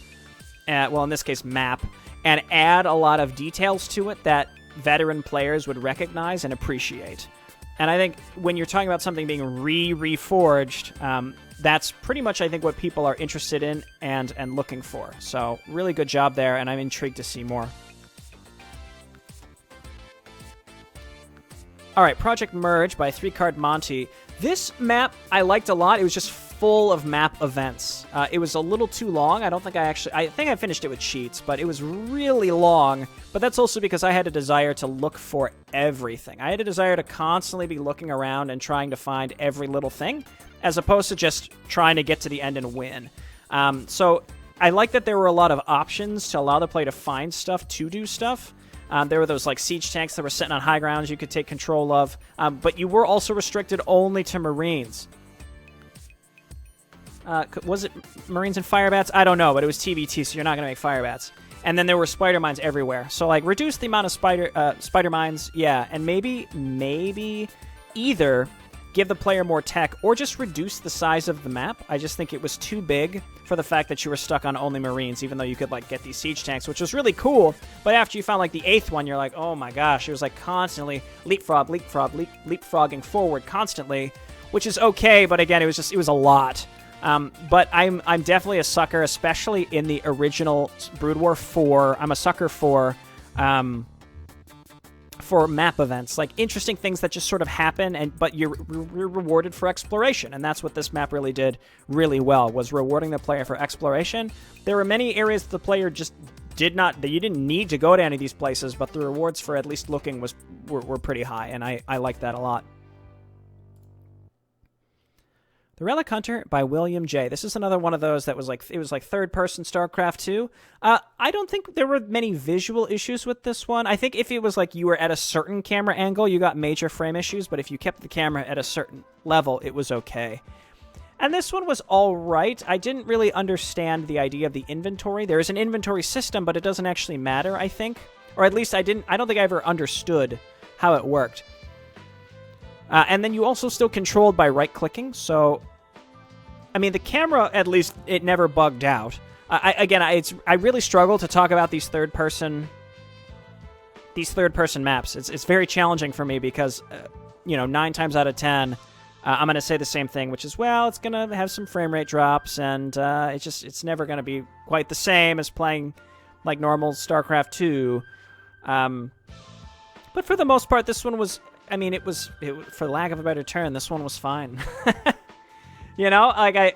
well, in this case map, and add a lot of details to it that veteran players would recognize and appreciate. And I think when you're talking about something being reforged, that's pretty much, I think, what people are interested in and looking for. So really good job there, and I'm intrigued to see more. All right, Project Merge by 3-Card Monty. This map I liked a lot. It was just full of map events. It was a little too long. I think I finished it with cheats, but it was really long. But that's also because I had a desire to look for everything. I had a desire to constantly be looking around and trying to find every little thing, as opposed to just trying to get to the end and win. So I like that there were a lot of options to allow the player to find stuff, to do stuff. There were those like siege tanks that were sitting on high grounds you could take control of, but you were also restricted only to Marines. Was it Marines and Firebats? I don't know, but it was TBT, so you're not going to make Firebats. And then there were spider mines everywhere. So like reduce the amount of spider mines, yeah, and maybe either give the player more tech or just reduce the size of the map. I just think it was too big for the fact that you were stuck on only Marines, even though you could like get these siege tanks, which was really cool. But after you found like the 8th one, you're like, oh my gosh, it was like constantly leapfrogging forward constantly, which is okay, but again, it was a lot. But I'm definitely a sucker, especially in the original Brood War 4. I'm a sucker for map events, like interesting things that just sort of happen, but you're rewarded for exploration, and that's what this map really did really well, was rewarding the player for exploration. There were many areas that the player just that you didn't need to go to any of these places, but the rewards for at least looking were pretty high, and I like that a lot. The Relic Hunter by William J. This is another one of those that was like, it was like third-person StarCraft 2. I don't think there were many visual issues with this one. I think if it was like you were at a certain camera angle, you got major frame issues, but if you kept the camera at a certain level, it was okay. And this one was all right. I didn't really understand the idea of the inventory. There is an inventory system, but it doesn't actually matter, I think. Or at least I don't think I ever understood how it worked. And then you also still controlled by right-clicking, so... I mean, the camera, at least, it never bugged out. I really struggle to talk about these third-person maps. It's very challenging for me because, 9 times out of 10, I'm going to say the same thing, which is, well, it's going to have some frame rate drops, and it's never going to be quite the same as playing like normal StarCraft 2. But for the most part, this one was... I mean, for lack of a better term, this one was fine. You know, like I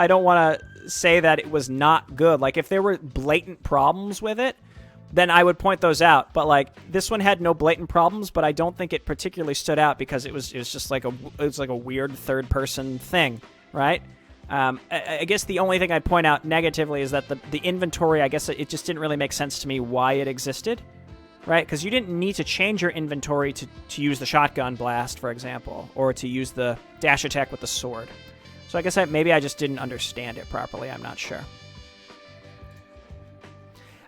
don't want to say that it was not good. Like if there were blatant problems with it, then I would point those out. But like this one had no blatant problems, but I don't think it particularly stood out because it was just like a weird third person thing, right? I guess the only thing I'd point out negatively is that the inventory, I guess it just didn't really make sense to me why it existed. Right, because you didn't need to change your inventory to use the shotgun blast, for example, or to use the dash attack with the sword. So I guess maybe I just didn't understand it properly. I'm not sure.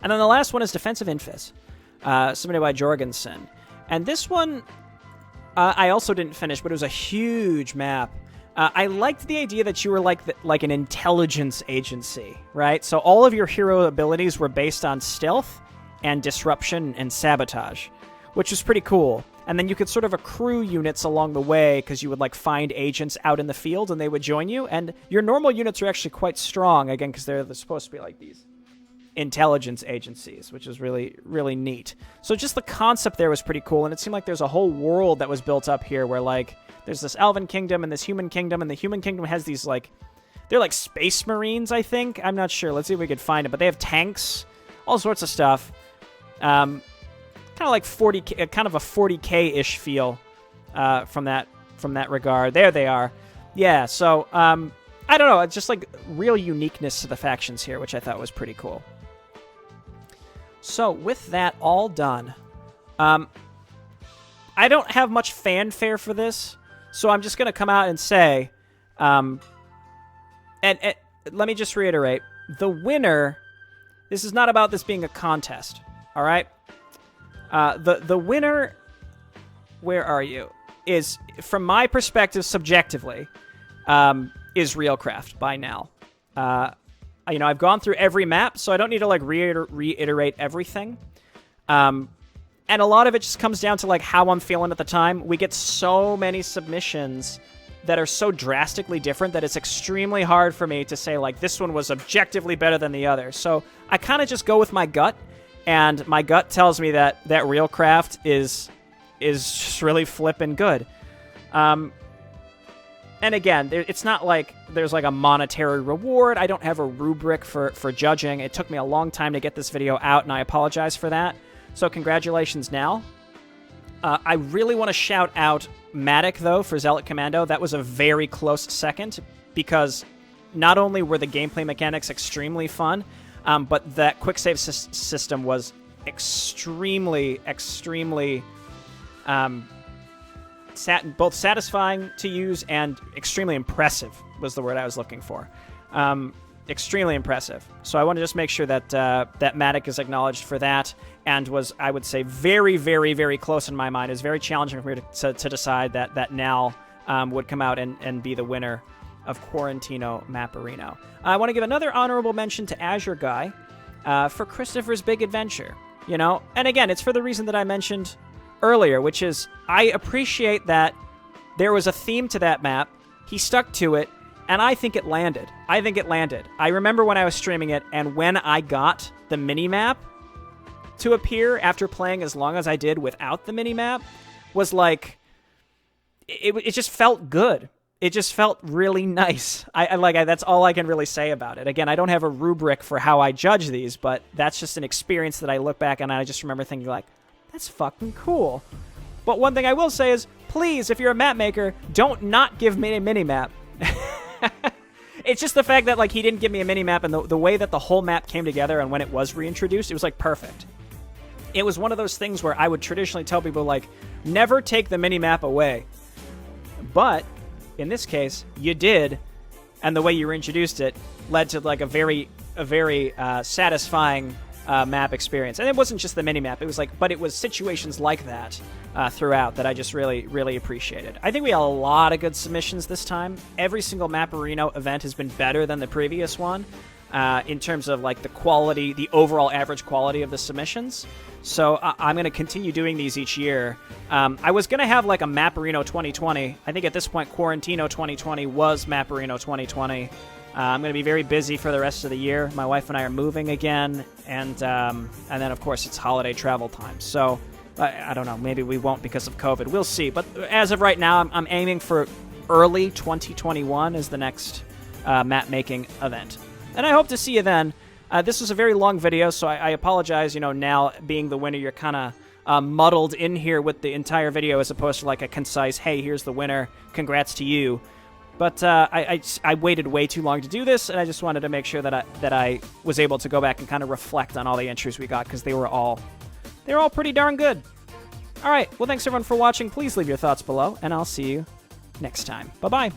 And then the last one is Defense of Inphis, submitted by Jorgensen. And this one, I also didn't finish, but it was a huge map. I liked the idea that you were like an intelligence agency, right? So all of your hero abilities were based on stealth and disruption and sabotage, which was pretty cool. And then you could sort of accrue units along the way because you would like find agents out in the field and they would join you. And your normal units are actually quite strong, again, because they're supposed to be like these intelligence agencies, which is really, really neat. So just the concept there was pretty cool. And it seemed like there's a whole world that was built up here where like there's this elven kingdom and this human kingdom, and the human kingdom has these like, they're like space marines, I think. I'm not sure. Let's see if we could find it. But they have tanks, all sorts of stuff. Kind of like 40K, kind of a 40K-ish feel from that regard. There they are. Yeah, so I don't know. It's just like real uniqueness to the factions here, which I thought was pretty cool. So with that all done, I don't have much fanfare for this, so I'm just going to come out and say, and let me just reiterate, the winner, this is not about this being a contest, all right? The winner, where are you, is, from my perspective, subjectively, is Reelcraft by now. You know, I've gone through every map, so I don't need to, like, reiterate everything. And a lot of it just comes down to, like, how I'm feeling at the time. We get so many submissions that are so drastically different that it's extremely hard for me to say, like, this one was objectively better than the other. So I kind of just go with my gut. And my gut tells me that Reelcraft is just really flippin' good. And again, it's not like there's like a monetary reward. I don't have a rubric for judging. It took me a long time to get this video out, and I apologize for that. So congratulations now. I really want to shout out Matic, though, for Zealot Commando. That was a very close second, because not only were the gameplay mechanics extremely fun, but that quick save system was extremely both satisfying to use and extremely impressive was the word I was looking for. Extremely impressive. So I want to just make sure that that Matic is acknowledged for that, and was, I would say, very, very, very close in my mind. It's very challenging for me to decide that Nal would come out and be the winner of Quarantino Maporino. I want to give another honorable mention to Azure Guy for Christopher's Big Adventure. You know, and again, it's for the reason that I mentioned earlier, which is I appreciate that there was a theme to that map. He stuck to it, and I think it landed. I remember when I was streaming it, and when I got the mini-map to appear after playing as long as I did without the mini-map, was like, it just felt good. It just felt really nice. That's all I can really say about it. Again, I don't have a rubric for how I judge these, but that's just an experience that I look back and I just remember thinking, like, that's fucking cool. But one thing I will say is, please, if you're a map maker, don't not give me a mini-map. It's just the fact that, like, he didn't give me a mini-map, and the way that the whole map came together and when it was reintroduced, it was, like, perfect. It was one of those things where I would traditionally tell people, like, never take the mini-map away. But in this case, you did, and the way you reintroduced it led to like a very satisfying map experience. And it wasn't just the mini-map, it was like, but it was situations like that throughout that I just really, really appreciated. I think we had a lot of good submissions this time. Every single Maporino event has been better than the previous one in terms of like the quality, the overall average quality of the submissions. So I'm going to continue doing these each year. I was going to have like a Maporino 2020. I think at this point, Quarantino 2020 was Maporino 2020. I'm going to be very busy for the rest of the year. My wife and I are moving again, and then of course it's holiday travel time. So I don't know. Maybe we won't because of COVID. We'll see. But as of right now, I'm aiming for early 2021 as the next map making event, and I hope to see you then. This was a very long video, so I apologize. You know, now being the winner, you're kind of muddled in here with the entire video as opposed to like a concise, hey, here's the winner, congrats to you. But I waited way too long to do this, and I just wanted to make sure that I was able to go back and kind of reflect on all the entries we got, because they were all pretty darn good. All right, well, thanks everyone for watching. Please leave your thoughts below, and I'll see you next time. Bye-bye.